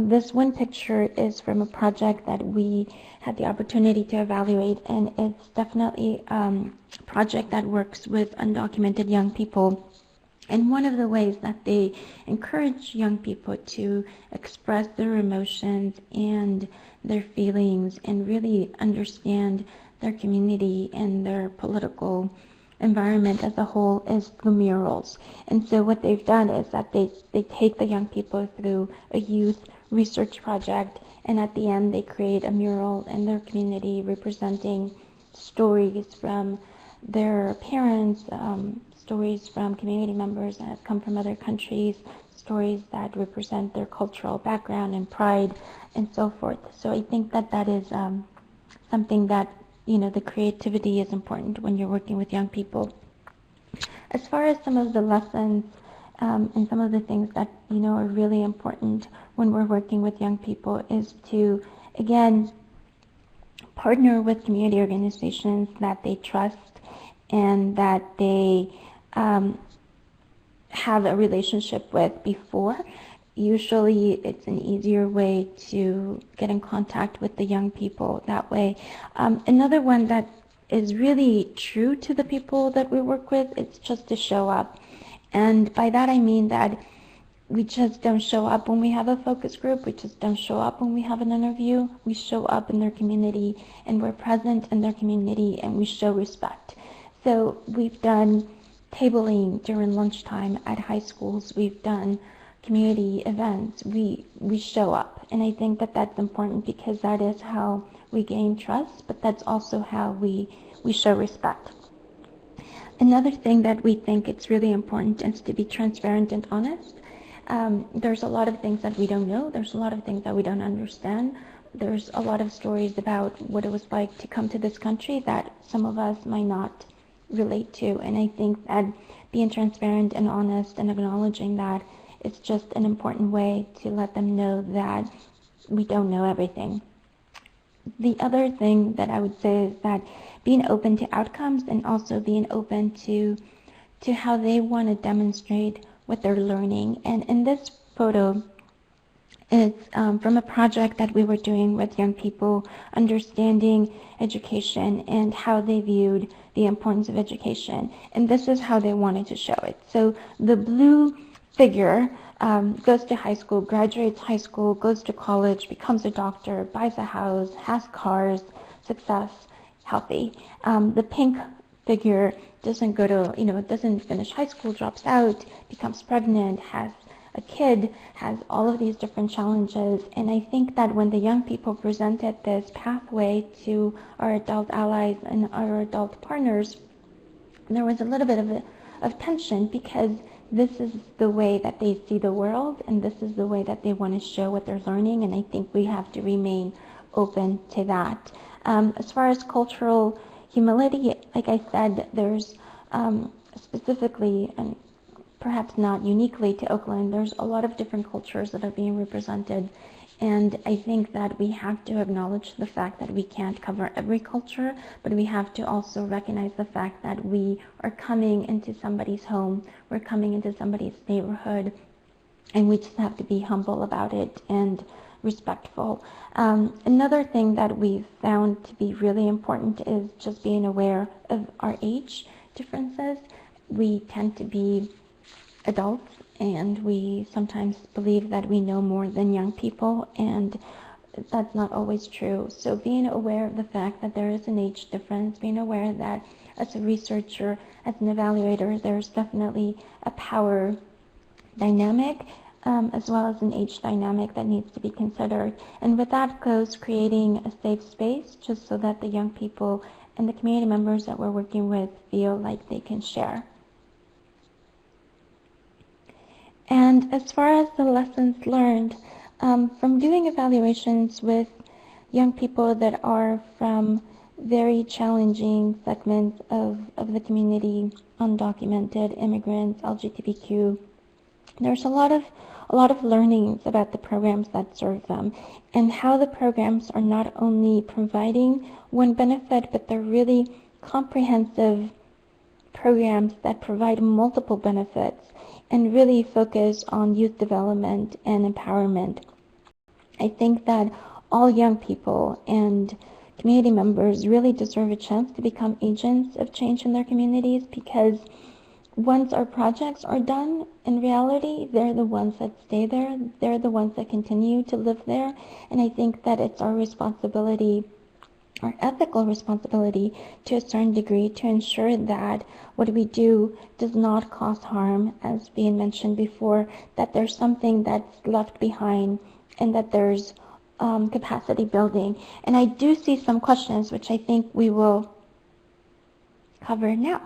This one picture is from a project that we had the opportunity to evaluate, and it's definitely a project that works with undocumented young people. And one of the ways that they encourage young people to express their emotions and their feelings and really understand their community and their political environment as a whole is through murals. And so what they've done is that they take the young people through a youth research project, and at the end they create a mural in their community representing stories from their parents, stories from community members that have come from other countries, stories that represent their cultural background and pride and so forth. So I think that that is something that the creativity is important when you're working with young people. As far as some of the lessons and some of the things that, are really important when we're working with young people is to, again, partner with community organizations that they trust and that they have a relationship with before. Usually it's an easier way to get in contact with the young people that way. Another one that is really true to the people that we work with, it's just to show up. And by that I mean that we just don't show up when we have a focus group, we just don't show up when we have an interview. We show up in their community and we're present in their community and we show respect. So we've done tabling during lunchtime at high schools, we've done community events, we show up. And I think that that's important because that is how we gain trust, but that's also how we show respect. Another thing that we think it's really important is to be transparent and honest. There's a lot of things that we don't know. There's a lot of things that we don't understand. There's a lot of stories about what it was like to come to this country that some of us might not relate to. And I think that being transparent and honest and acknowledging that is just an important way to let them know that we don't know everything. The other thing that I would say is that being open to outcomes and also being open to how they want to demonstrate what they're learning. And in this photo, it's from a project that we were doing with young people, understanding education and how they viewed the importance of education. And this is how they wanted to show it. So the blue figure goes to high school, graduates high school, goes to college, becomes a doctor, buys a house, has cars, success, healthy. The pink figure doesn't go to, doesn't finish high school, drops out, becomes pregnant, has a kid, has all of these different challenges. And I think that when the young people presented this pathway to our adult allies and our adult partners, there was a little bit of tension because this is the way that they see the world and this is the way that they want to show what they're learning, and I think we have to remain open to that. As far as cultural humility, like I said, there's specifically, and perhaps not uniquely to Oakland, there's a lot of different cultures that are being represented, and I think that we have to acknowledge the fact that we can't cover every culture, but we have to also recognize the fact that we are coming into somebody's home, we're coming into somebody's neighborhood, and we just have to be humble about it and respectful. Another thing that we've found to be really important is just being aware of our age differences. We tend to be adults and we sometimes believe that we know more than young people, and that's not always true. So being aware of the fact that there is an age difference, being aware that as a researcher, as an evaluator, there's definitely a power dynamic as well as an age dynamic that needs to be considered. And with that goes creating a safe space just so that the young people and the community members that we're working with feel like they can share. And as far as the lessons learned, from doing evaluations with young people that are from very challenging segments of the community, undocumented, immigrants, LGBTQ, there's a lot of learnings about the programs that serve them and how the programs are not only providing one benefit, but they're really comprehensive programs that provide multiple benefits and really focus on youth development and empowerment. I think that all young people and community members really deserve a chance to become agents of change in their communities, because once our projects are done, in reality, they're the ones that stay there. They're the ones that continue to live there. And I think that it's our responsibility, our ethical responsibility to a certain degree, to ensure that what we do does not cause harm, as being mentioned before, that there's something that's left behind and that there's capacity building. And I do see some questions which I think we will cover now.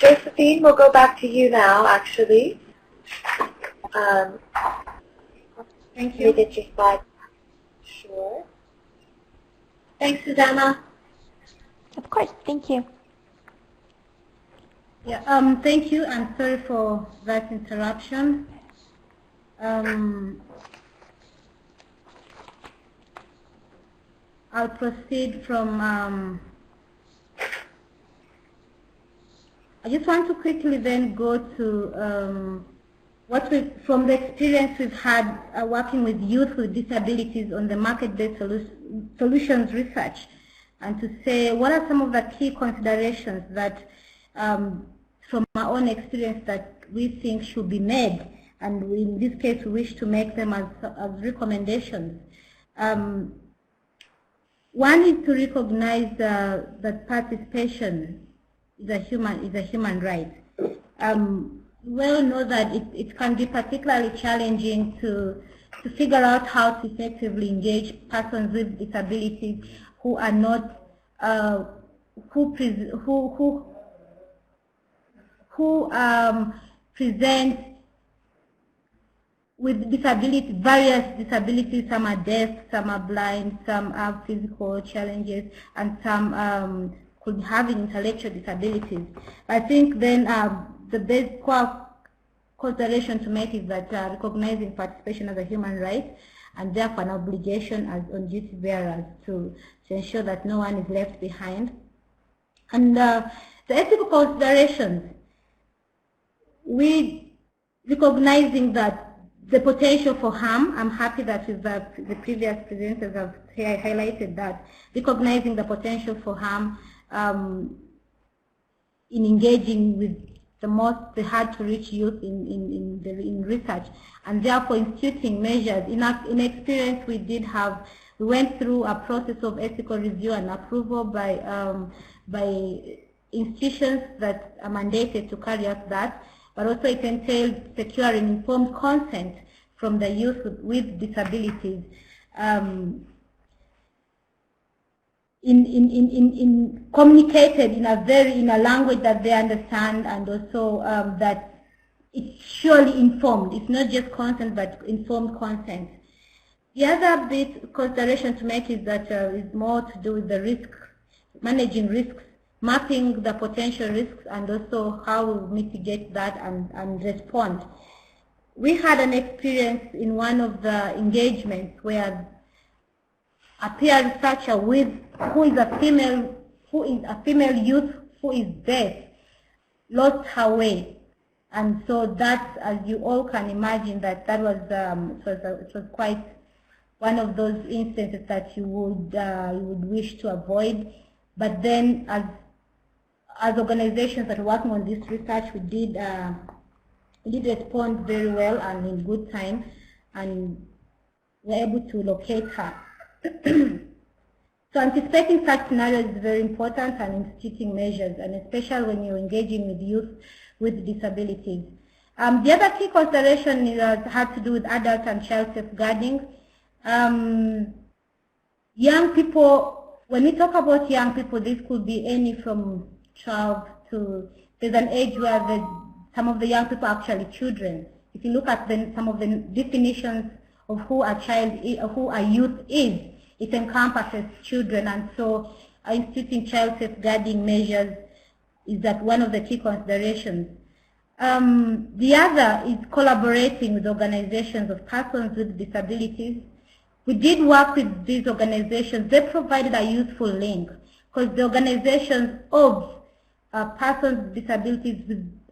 Josephine, we'll go back to you now, actually. Thank Can you. we get your slide? Sure. Thanks, Susana. Of course, thank you. Yeah, thank you, and sorry for that interruption. I'll proceed from, I just want to quickly then go to from the experience we've had working with youth with disabilities on the market-based solutions research, and to say what are some of the key considerations that from our own experience that we think should be made, and in this case we wish to make them as recommendations. One is to recognize that participation is a human right. We all know that it can be particularly challenging to figure out how to effectively engage persons with disabilities who are not who present with disability, various disabilities. Some are deaf, some are blind, some have physical challenges, and some could have intellectual disabilities. I think then the best consideration to make is that recognizing participation as a human right, and therefore an obligation as on duty bearers to ensure that no one is left behind. And the ethical considerations, we recognizing that the potential for harm, I'm happy that the previous presenters have highlighted that, recognizing the potential for harm in engaging with the hard to reach youth in research, and therefore instituting measures. In experience we went through a process of ethical review and approval by institutions that are mandated to carry out that, but also it entailed securing informed consent from the youth with disabilities communicated in a language that they understand, and also that it's surely informed. It's not just consent, but informed consent. The other bit consideration to make is that is more to do with the risk, managing risks, mapping the potential risks, and also how we mitigate that and respond. We had an experience in one of the engagements where a peer researcher who is a female youth who is deaf lost her way, and so that, as you all can imagine, that was it was quite one of those instances that you would wish to avoid. But then, as organizations that are working on this research, we did respond very well and in good time, and were able to locate her. So anticipating such scenarios is very important, and instituting measures, and especially when you're engaging with youth with disabilities. The other key consideration had to do with adult and child safeguarding. Young people, when we talk about young people, this could be any from 12 to, there's an age where some of the young people are actually children. If you look at some of the definitions of who a child is, or who a youth is, it encompasses children, and so instituting child safeguarding measures is that one of the key considerations. The other is collaborating with organizations of persons with disabilities. We did work with these organizations. They provided a useful link, because the organizations of persons with disabilities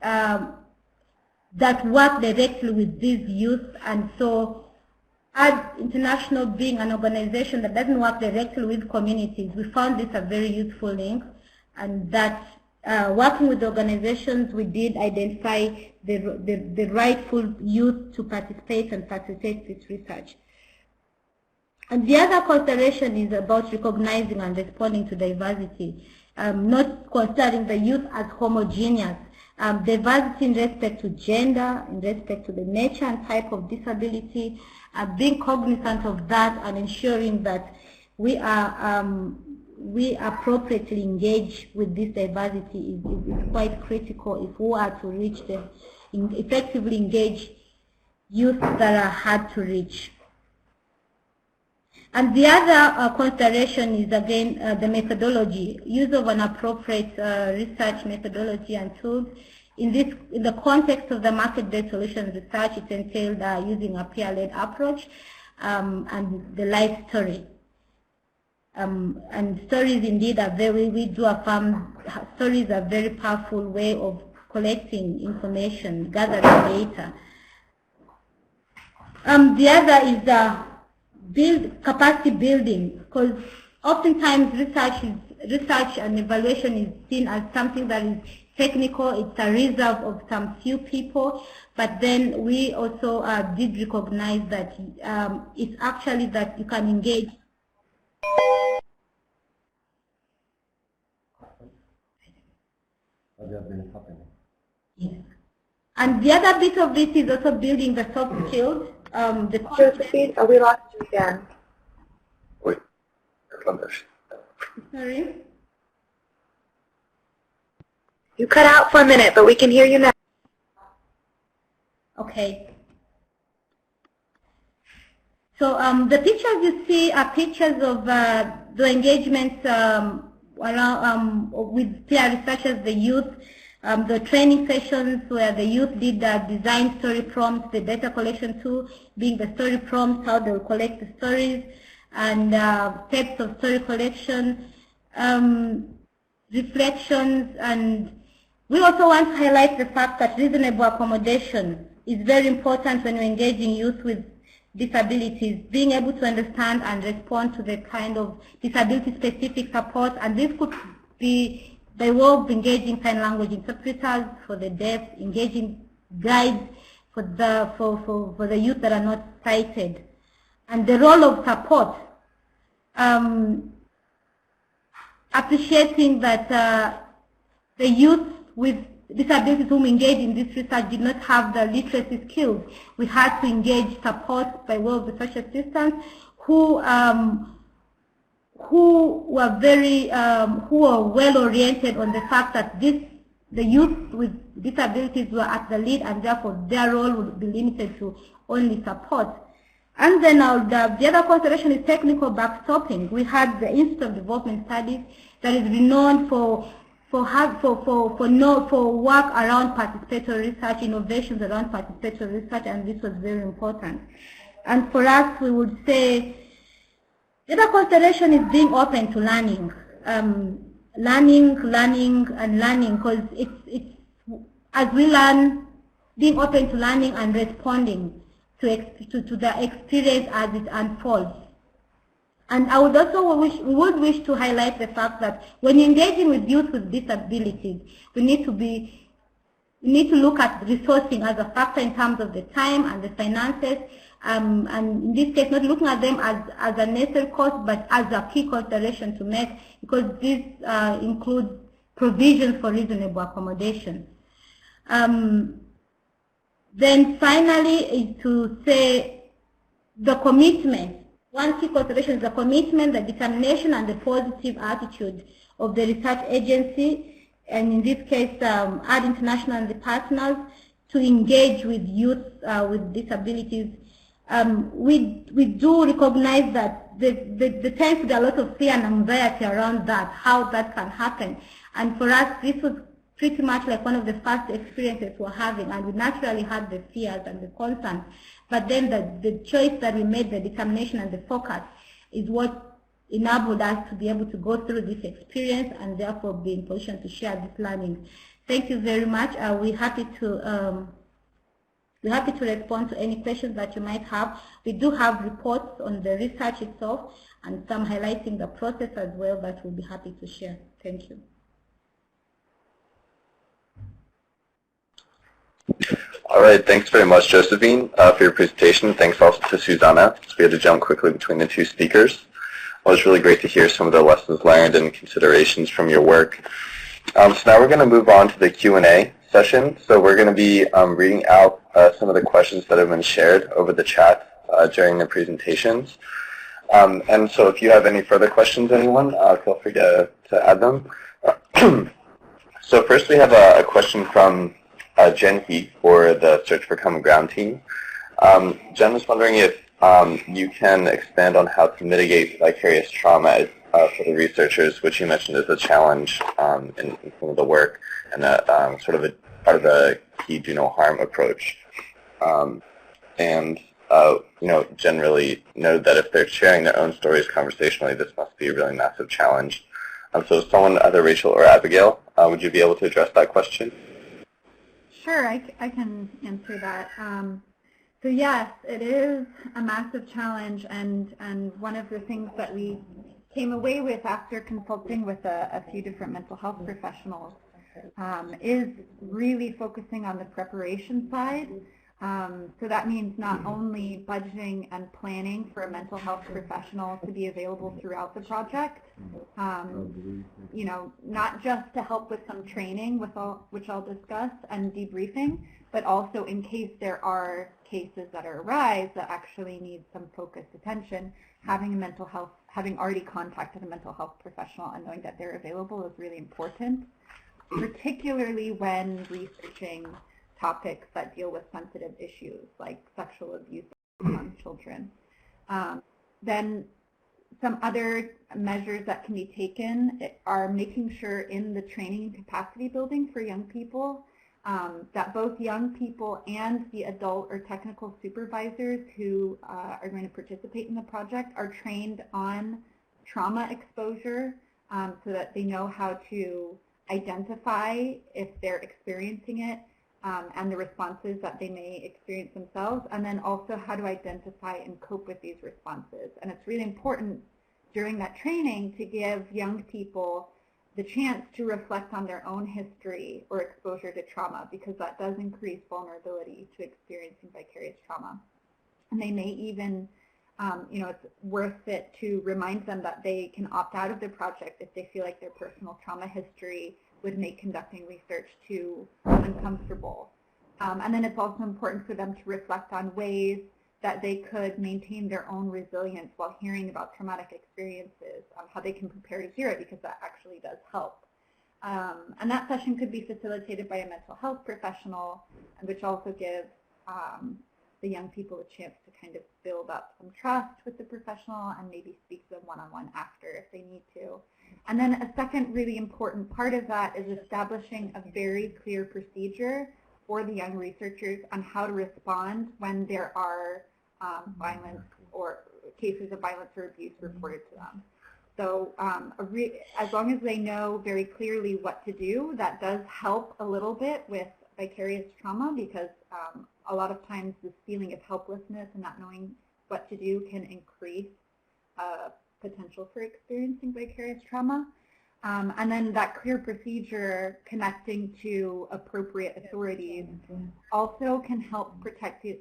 that work directly with these youth, and so as International being an organization that doesn't work directly with communities, we found this a very useful link, and that working with the organizations, we did identify the rightful youth to participate and facilitate this research. And the other consideration is about recognizing and responding to diversity, not considering the youth as homogeneous. Diversity in respect to gender, in respect to the nature and type of disability, being cognizant of that and ensuring that we appropriately engage with this diversity is quite critical if we are to effectively engage youth that are hard to reach. And the other consideration is, again, the methodology, use of an appropriate research methodology and tools. In the context of the market-based solutions research, it entailed using a peer-led approach and the life story. And stories indeed are we do affirm, stories are a very powerful way of collecting information, gathering data. The other is capacity building, because oftentimes research and evaluation is seen as something that is technical, it's a reserve of some few people, but then we also did recognize that it's actually that you can engage. Yes. And the other bit of this is also building the soft skills. Josephine, we lost you again. Wait. Sorry? You cut out for a minute, but we can hear you now. Okay. So the pictures you see are pictures of the engagements around with peer researchers, the youth, the training sessions where the youth did design story prompts, the data collection tool being the story prompts, how they will collect the stories, and steps of story collection, reflections, and we also want to highlight the fact that reasonable accommodation is very important when you're engaging youth with disabilities, being able to understand and respond to the kind of disability-specific support, and this could be by way of engaging sign language interpreters for the deaf, engaging guides for the youth that are not sighted, and the role of support, appreciating that the youth with disabilities whom engage in this research did not have the literacy skills. We had to engage support by way of the social assistants who were very who were well oriented on the fact that the youth with disabilities were at the lead, and therefore their role would be limited to only support. And then the other consideration is technical backstopping. We had the Institute of Development Studies that is renowned for work around participatory research, innovations around participatory research, and this was very important. And for us, we would say the other consideration is being open to learning, learning, because it's as we learn, being open to learning and responding to the experience as it unfolds. And I would also wish to highlight the fact that when engaging with youth with disabilities, we need to look at resourcing as a factor in terms of the time and the finances, and in this case, not looking at them as a necessary cost, but as a key consideration to make, because this includes provisions for reasonable accommodation. Then finally is to say the commitment. One key consideration is the commitment, the determination, and the positive attitude of the research agency, and in this case, AD International and the partners, to engage with youth with disabilities. We do recognize that there tends to be a lot of fear and anxiety around that, how that can happen. And for us, this was pretty much like one of the first experiences we're having, and we naturally had the fears and the concerns. But then the choice that we made, the determination and the focus, is what enabled us to be able to go through this experience and therefore be in position to share this learning. Thank you very much. We're happy to respond to any questions that you might have. We do have reports on the research itself and some highlighting the process as well that we'll be happy to share. Thank you. All right, thanks very much, Josephine, for your presentation. Thanks also to Susana. We had to jump quickly between the two speakers. It was really great to hear some of the lessons learned and considerations from your work. So now we're going to move on to the Q&A session. So we're going to be reading out some of the questions that have been shared over the chat during the presentations. And so if you have any further questions, anyone, feel free to add them. So first we have a question from Jen Heath for the Search for Common Ground team. Jen was wondering if you can expand on how to mitigate vicarious trauma for the researchers, which you mentioned is a challenge in some of the work, and sort of a part of the key do no harm approach. Generally noted that if they're sharing their own stories conversationally, this must be a really massive challenge. So someone, either Rachel or Abigail, would you be able to address that question? Sure, I can answer that. So yes, it is a massive challenge, and one of the things that we came away with after consulting with a few different mental health professionals is really focusing on the preparation side. So that means not only budgeting and planning for a mental health professional to be available throughout the project, not just to help with some training, which I'll discuss, and debriefing, but also in case there are cases that arise that actually need some focused attention, having already contacted a mental health professional and knowing that they're available is really important, particularly when researching topics that deal with sensitive issues like sexual abuse among children. Then some other measures that can be taken are making sure in the training and capacity building for young people that both young people and the adult or technical supervisors who are going to participate in the project are trained on trauma exposure so that they know how to identify if they're experiencing it and the responses that they may experience themselves, and then also how to identify and cope with these responses. And it's really important during that training to give young people the chance to reflect on their own history or exposure to trauma, because that does increase vulnerability to experiencing vicarious trauma. And they may even, it's worth it to remind them that they can opt out of the project if they feel like their personal trauma history would make conducting research too uncomfortable. And then it's also important for them to reflect on ways that they could maintain their own resilience while hearing about traumatic experiences, how they can prepare to hear it, because that actually does help. And that session could be facilitated by a mental health professional, which also gives the young people a chance to kind of build up some trust with the professional and maybe speak to them one-on-one after if they need to. And then a second really important part of that is establishing a very clear procedure for the young researchers on how to respond when there are violence or cases of violence or abuse reported to them. So as long as they know very clearly what to do, that does help a little bit with vicarious trauma, because a lot of times this feeling of helplessness and not knowing what to do can increase potential for experiencing vicarious trauma. And then that clear procedure connecting to appropriate authorities also can help protect the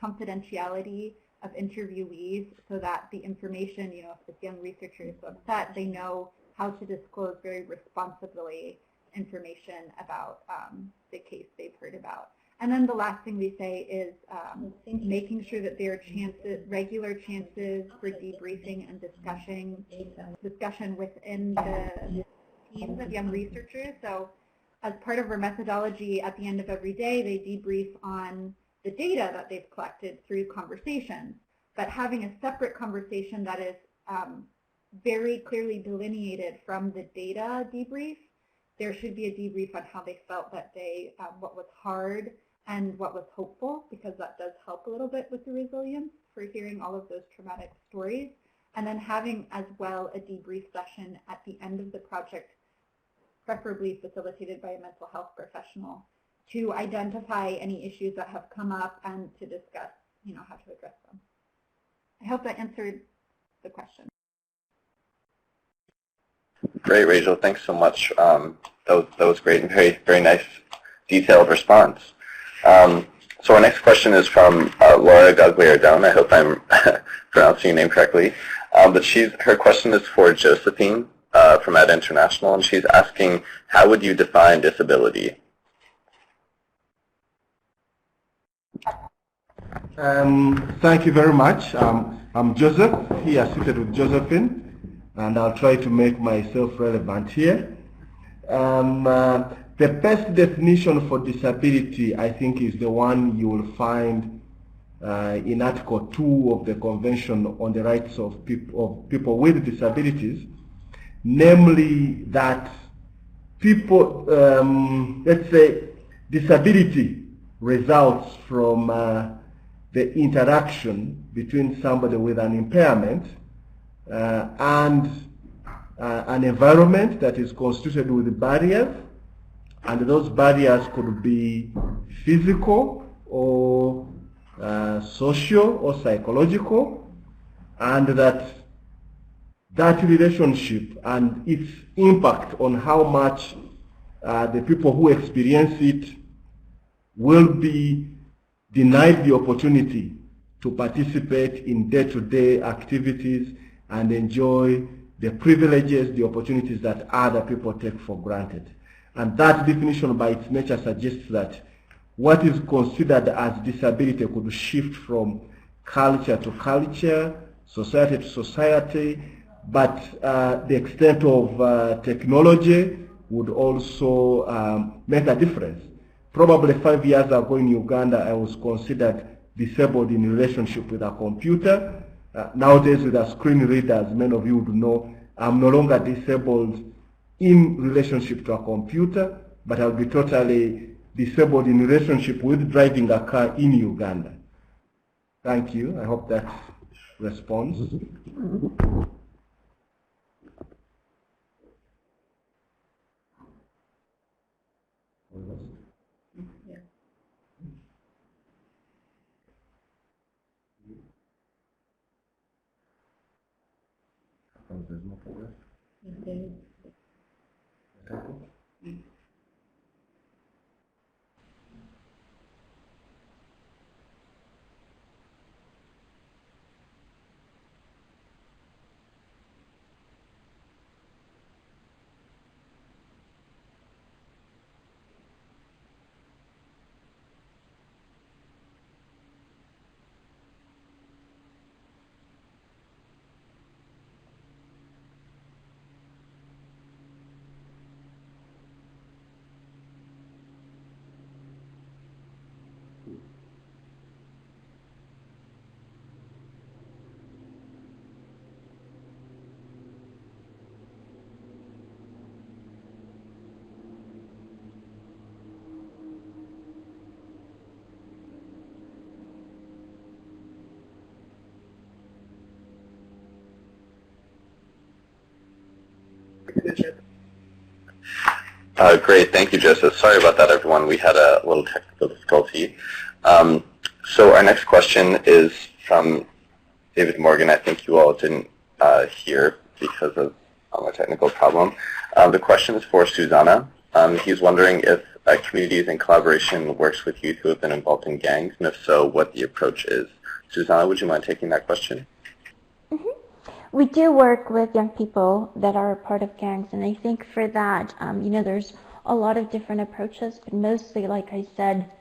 confidentiality of interviewees, so that the information, if this young researcher is so upset, they know how to disclose very responsibly information about the case they've heard about. And then the last thing we say is making sure that there are regular chances for debriefing and discussion within the teams of young researchers. So as part of our methodology, at the end of every day, they debrief on the data that they've collected through conversations, but having a separate conversation that is very clearly delineated from the data debrief. There should be a debrief on how they felt that day, what was hard and what was hopeful, because that does help a little bit with the resilience for hearing all of those traumatic stories. And then having as well a debrief session at the end of the project, preferably facilitated by a mental health professional, to identify any issues that have come up and to discuss, how to address them. I hope that answered the question. Great, Rachel. Thanks so much. That was great and very, very nice, detailed response. So our next question is from Laura Gagliardone. I hope I'm pronouncing your name correctly. But her question is for Josephine from Ed International, and she's asking, how would you define disability? Thank you very much. I'm Joseph, here seated with Josephine, and I'll try to make myself relevant here. The best definition for disability, I think, is the one you will find in Article 2 of the Convention on the Rights of People with Disabilities, namely that people, let's say, disability results from the interaction between somebody with an impairment and an environment that is constituted with barriers, and those barriers could be physical or social or psychological, and that relationship and its impact on how much the people who experience it will be denied the opportunity to participate in day-to-day activities and enjoy the privileges, the opportunities that other people take for granted. And that definition by its nature suggests that what is considered as disability could shift from culture to culture, society to society, but the extent of technology would also make a difference. Probably 5 years ago in Uganda, I was considered disabled in relationship with a computer. Nowadays, with a screen reader, as many of you would know, I'm no longer disabled in relationship to a computer, but I'll be totally disabled in relationship with driving a car in Uganda. Thank you. I hope that responds. There's no progress. Great, thank you, Joseph. Sorry about that, everyone. We had a little technical difficulty. So our next question is from David Morgan. I think you all didn't hear because of a technical problem. The question is for Susana. He's wondering if Communities in Collaboration works with youth who have been involved in gangs, and if so, what the approach is. Susana, would you mind taking that question? We do work with young people that are a part of gangs, and I think for that, there's a lot of different approaches, but mostly, like I said,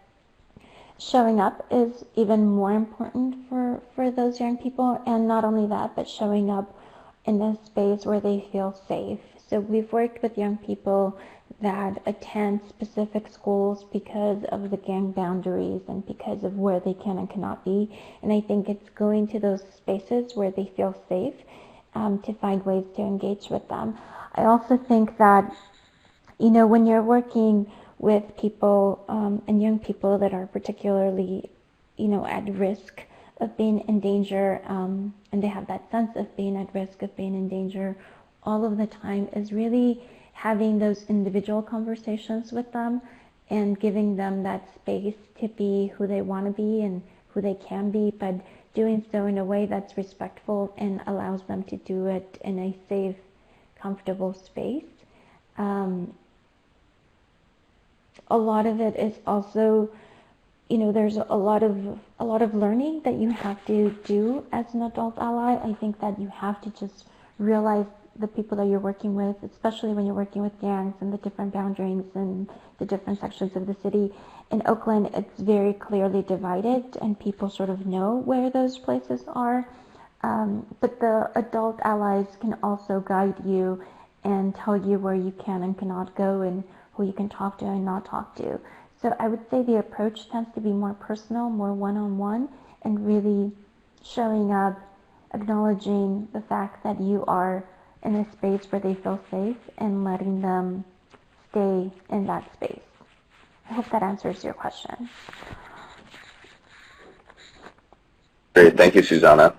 showing up is even more important for those young people, and not only that, but showing up in a space where they feel safe. So we've worked with young people that attend specific schools because of the gang boundaries and because of where they can and cannot be, and I think it's going to those spaces where they feel safe to find ways to engage with them. I also think that, when you're working with people and young people that are particularly, at risk of being in danger, and they have that sense of being at risk of being in danger all of the time, is really having those individual conversations with them and giving them that space to be who they want to be and who they can be, but doing so in a way that's respectful and allows them to do it in a safe, comfortable space. A lot of it is also, there's a lot of learning that you have to do as an adult ally. I think that you have to just realize the people that you're working with, especially when you're working with gangs and the different boundaries and the different sections of the city. In Oakland, it's very clearly divided, and people sort of know where those places are. But the adult allies can also guide you and tell you where you can and cannot go and who you can talk to and not talk to. So I would say the approach tends to be more personal, more one-on-one, and really showing up, acknowledging the fact that you are in a space where they feel safe and letting them stay in that space. I hope that answers your question. Great, thank you, Susana.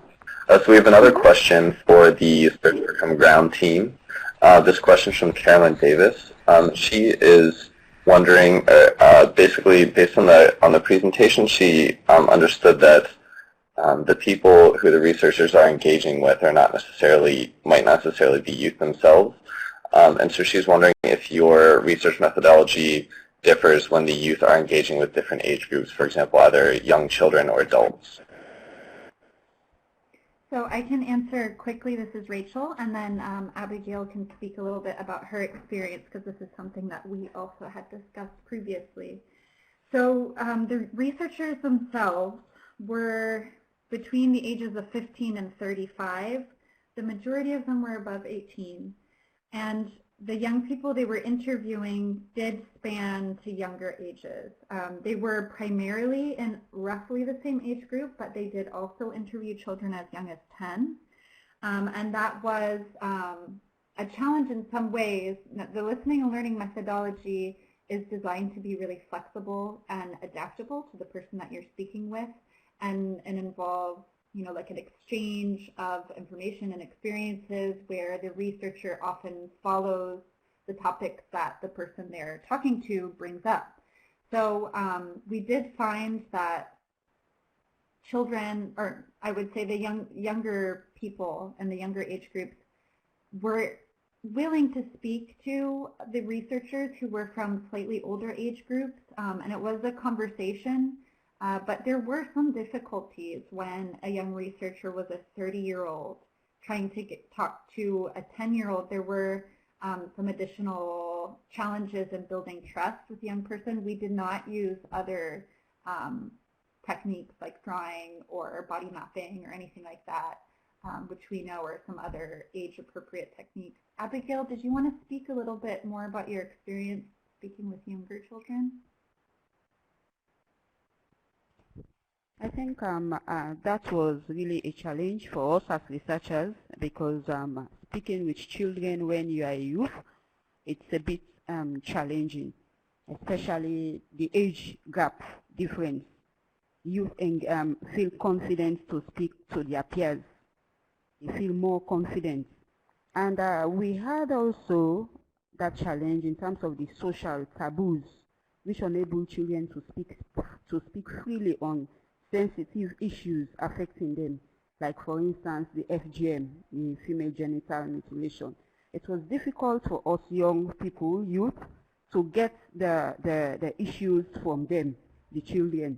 So we have another question for the Search for Common Ground team. This question is from Carolyn Davis. She is wondering, basically based on the presentation, she understood that the people who the researchers are engaging with are might not necessarily be youth themselves. And so she's wondering if your research methodology differs when the youth are engaging with different age groups, for example, either young children or adults. So I can answer quickly. This is Rachel, and then Abigail can speak a little bit about her experience, because this is something that we also had discussed previously. So the researchers themselves were between the ages of 15 and 35. The majority of them were above 18. And the young people they were interviewing did span to younger ages. They were primarily in roughly the same age group, but they did also interview children as young as 10. And that was a challenge in some ways. The listening and learning methodology is designed to be really flexible and adaptable to the person that you're speaking with, and involves, like an exchange of information and experiences where the researcher often follows the topics that the person they're talking to brings up. So we did find that children, or I would say the younger people and the younger age groups, were willing to speak to the researchers who were from slightly older age groups, and it was a conversation. But there were some difficulties when a young researcher was a 30-year-old trying to talk to a 10-year-old. There were some additional challenges in building trust with the young person. We did not use other techniques like drawing or body mapping or anything like that, which we know are some other age-appropriate techniques. Abigail, did you want to speak a little bit more about your experience speaking with younger children? I think that was really a challenge for us as researchers, because speaking with children when you are a youth, it's a bit challenging, especially the age gap difference. Youth feel confident to speak to their peers. They feel more confident. And we had also that challenge in terms of the social taboos, which enable children to speak freely on sensitive issues affecting them, like for instance the FGM, the female genital mutilation. It was difficult for us young people, youth, to get the issues from them, the children.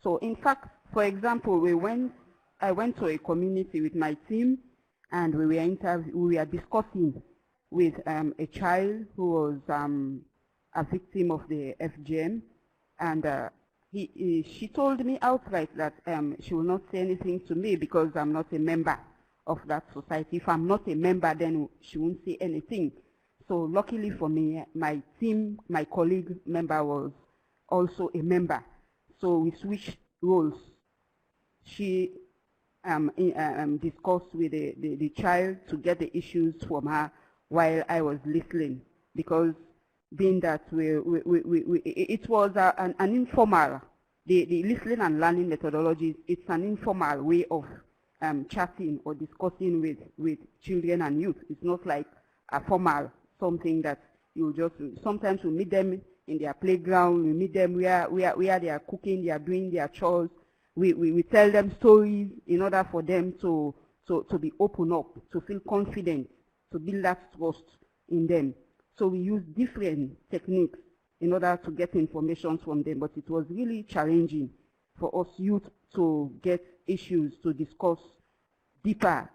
So in fact, for example, I went to a community with my team, and we were discussing with a child who was a victim of the FGM, and she told me outright that she will not say anything to me because I'm not a member of that society. If I'm not a member, then she won't say anything. So luckily for me, my team, my colleague member was also a member. So we switched roles. She discussed with the child to get the issues from her while I was listening, because being that it was an informal, the listening and learning methodology, it's an informal way of chatting or discussing with children and youth. It's not like a formal something that you just, sometimes we meet them in their playground, we meet them where they are cooking, they are doing their chores. We tell them stories in order for them to be open up, to feel confident, to build that trust in them. So we use different techniques in order to get information from them, but it was really challenging for us youth to get issues, to discuss deeper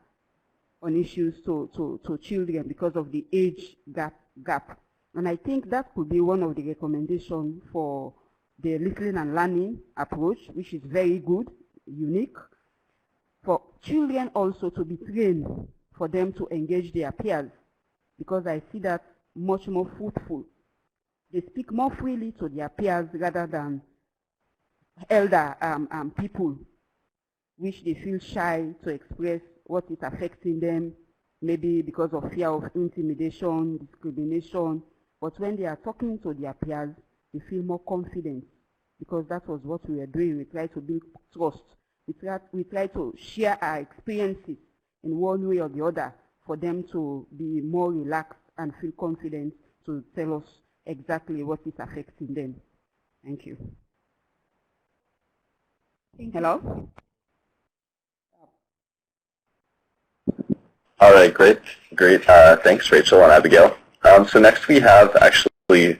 on issues to children because of the age gap. And I think that could be one of the recommendations for the listening and learning approach, which is very good, unique, for children also to be trained for them to engage their peers, because I see that much more fruitful. They speak more freely to their peers rather than elder people. which they feel shy to express what is affecting them, maybe because of fear of intimidation, discrimination. But when they are talking to their peers, they feel more confident, because that was what we were doing. We try to build trust. We try to share our experiences in one way or the other for them to be more relaxed and feel confident to tell us exactly what is affecting them. Thank you. Hello? All right, great. Thanks, Rachel and Abigail. So next we have actually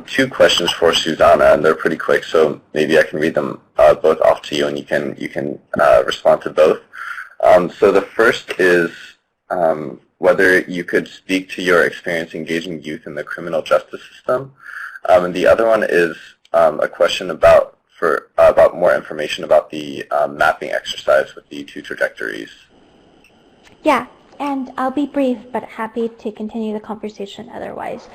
two questions for Susana, and they're pretty quick, so maybe I can read them both off to you, and you can respond to both. So the first is whether you could speak to your experience engaging youth in the criminal justice system, and the other one is a question about more information about the mapping exercise with the two trajectories. Yeah. And I'll be brief, but happy to continue the conversation otherwise.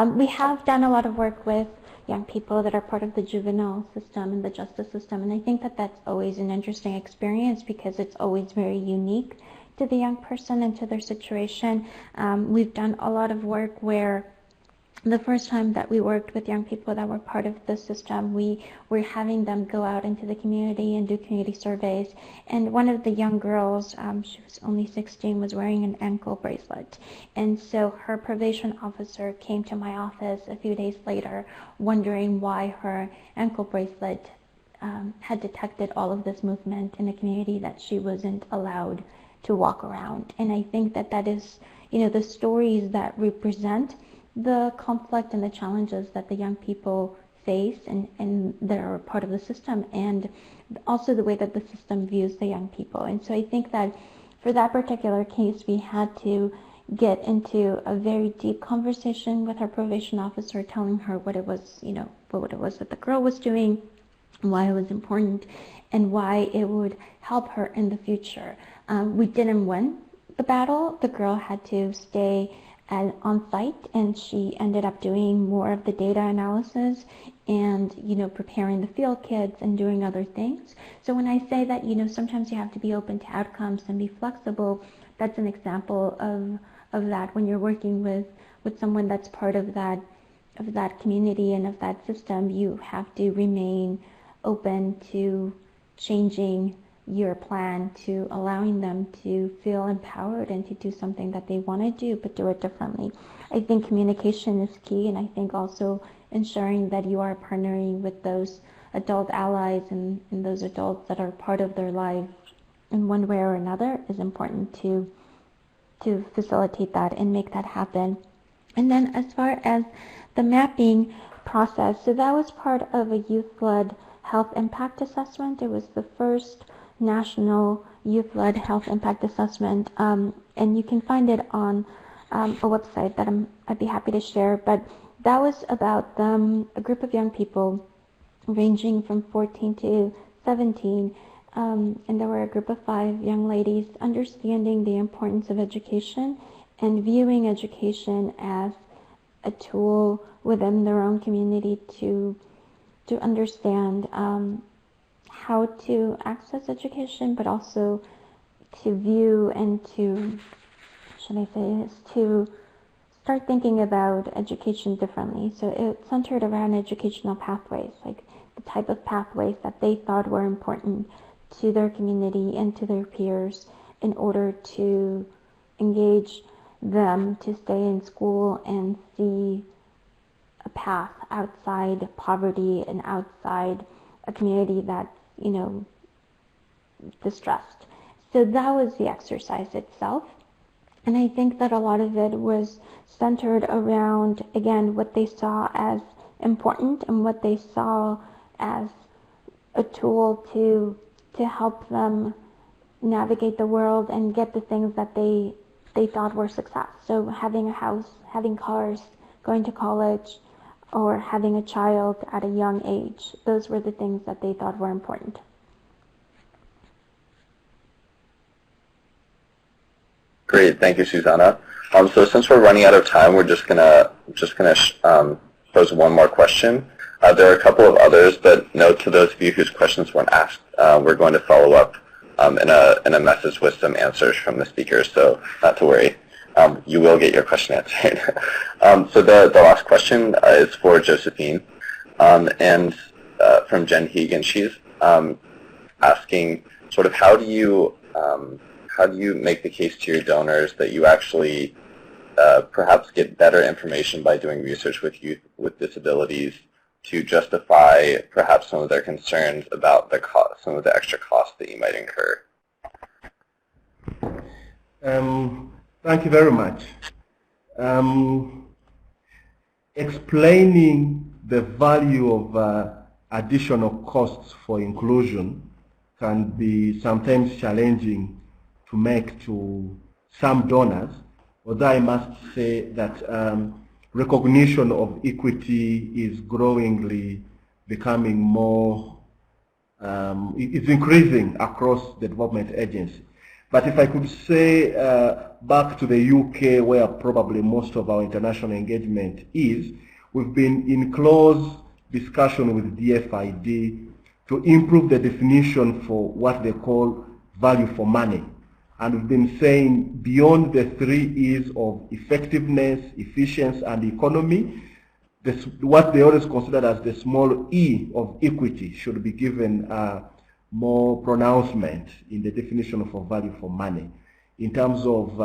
We have done a lot of work with young people that are part of the juvenile system and the justice system, and I think that that's always an interesting experience because it's always very unique to the young person and to their situation. We've done a lot of work where the first time that we worked with young people that were part of the system, we were having them go out into the community and do community surveys. And one of the young girls, she was only 16, was wearing an ankle bracelet. And so her probation officer came to my office a few days later wondering why her ankle bracelet had detected all of this movement in a community that she wasn't allowed to walk around. And I think that that is, the stories that represent the conflict and the challenges that the young people face and that are part of the system, and also the way that the system views the young people. And so I think that for that particular case, we had to get into a very deep conversation with our probation officer, telling her what it was, what it was that the girl was doing, why it was important, and why it would help her in the future. We didn't win the battle. The girl had to stay on site, and she ended up doing more of the data analysis and preparing the field kits and doing other things. So when I say that sometimes you have to be open to outcomes and be flexible, that's an example of that. When you're working with someone that's part of that community and of that system, you have to remain open to changing your plan, to allowing them to feel empowered and to do something that they want to do, but do it differently. I think communication is key, and I think also ensuring that you are partnering with those adult allies and those adults that are part of their lives in one way or another is important to facilitate that and make that happen. And then as far as the mapping process, so that was part of a youth-led health impact assessment. It was the first national youth-led health impact assessment, and you can find it on a website that I'd be happy to share. But that was about a group of young people ranging from 14 to 17, and there were a group of 5 young ladies understanding the importance of education and viewing education as a tool within their own community to understand how to access education, but also to view and to start thinking about education differently. So it centered around educational pathways, like the type of pathways that they thought were important to their community and to their peers in order to engage them to stay in school and see a path outside poverty and outside a community that's distressed. So that was the exercise itself. And I think that a lot of it was centered around, again, what they saw as important and what they saw as a tool to help them navigate the world and get the things that they thought were success. So having a house, having cars, going to college, or having a child at a young age. Those were the things that they thought were important. Great, thank you, Susana. So since we're running out of time, we're just gonna pose one more question. There are a couple of others, but note to those of you whose questions weren't asked, we're going to follow up in a message with some answers from the speakers, so not to worry. You will get your question answered. So the last question is for Josephine, and from Jen Heeg, and she's asking sort of how do you make the case to your donors that you actually perhaps get better information by doing research with youth with disabilities to justify perhaps some of their concerns about the cost, some of the extra costs that you might incur? Thank you very much. Explaining the value of additional costs for inclusion can be sometimes challenging to make to some donors, although I must say that recognition of equity is growingly becoming more, it's increasing across the development agency. But if I could say back to the UK, where probably most of our international engagement is, we've been in close discussion with DFID to improve the definition for what they call value for money. And we've been saying beyond the 3 E's of effectiveness, efficiency, and economy, what they always consider as the small e of equity should be given more pronouncement in the definition of value for money in terms of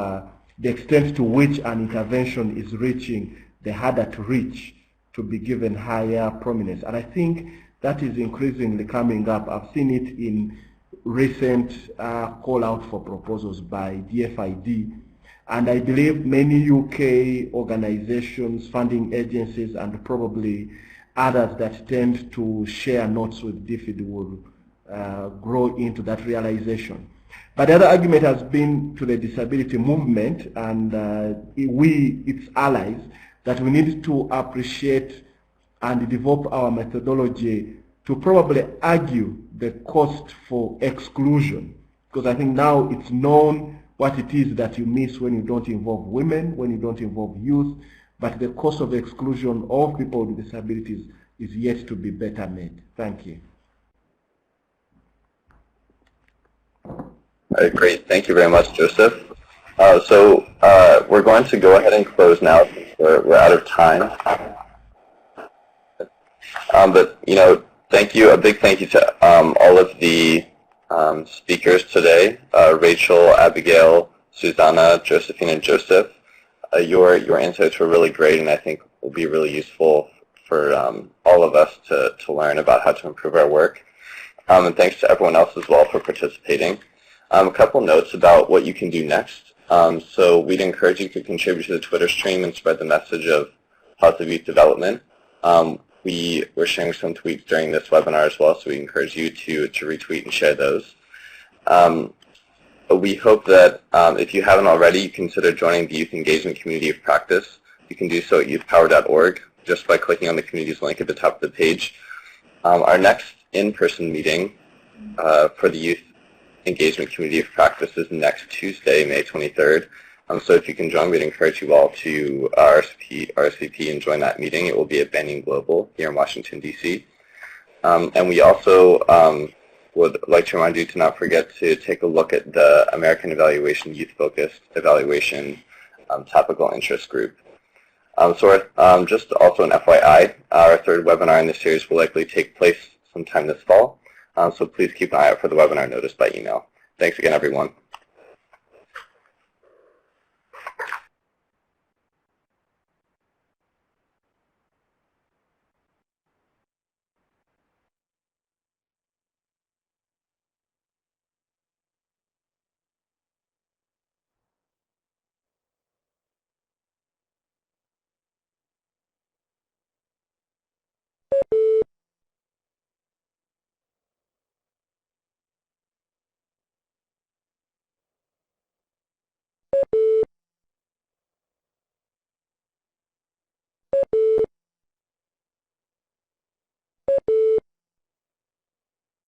the extent to which an intervention is reaching the harder to reach to be given higher prominence. And I think that is increasingly coming up. I've seen it in recent call out for proposals by DFID, and I believe many UK organizations, funding agencies, and probably others that tend to share notes with DFID will grow into that realization. But the other argument has been to the disability movement and its allies, that we need to appreciate and develop our methodology to probably argue the cost for exclusion, because I think now it's known what it is that you miss when you don't involve women, when you don't involve youth, but the cost of exclusion of people with disabilities is yet to be better made. Thank you. Great, thank you very much, Joseph. So we're going to go ahead and close now since we're out of time. But thank you, a big thank you to all of the speakers today, Rachel, Abigail, Susana, Josephine, and Joseph. Your insights were really great, and I think will be really useful for all of us to learn about how to improve our work. And thanks to everyone else as well for participating. A couple notes about what you can do next. So we'd encourage you to contribute to the Twitter stream and spread the message of positive youth development. We were sharing some tweets during this webinar as well, so we encourage you to retweet and share those. We hope that if you haven't already, consider joining the Youth Engagement Community of Practice. You can do so at youthpower.org just by clicking on the communities link at the top of the page. Our next in-person meeting for the Youth Engagement Community of Practice is next Tuesday, May 23rd. So if you can join, we'd encourage you all to RSVP and join that meeting. It will be at Banyan Global here in Washington, D.C. And we also would like to remind you to not forget to take a look at the American Evaluation Youth-Focused Evaluation Topical Interest Group. So just also an FYI, our 3rd webinar in this series will likely take place sometime this fall. So please keep an eye out for the webinar notice by email. Thanks again, everyone.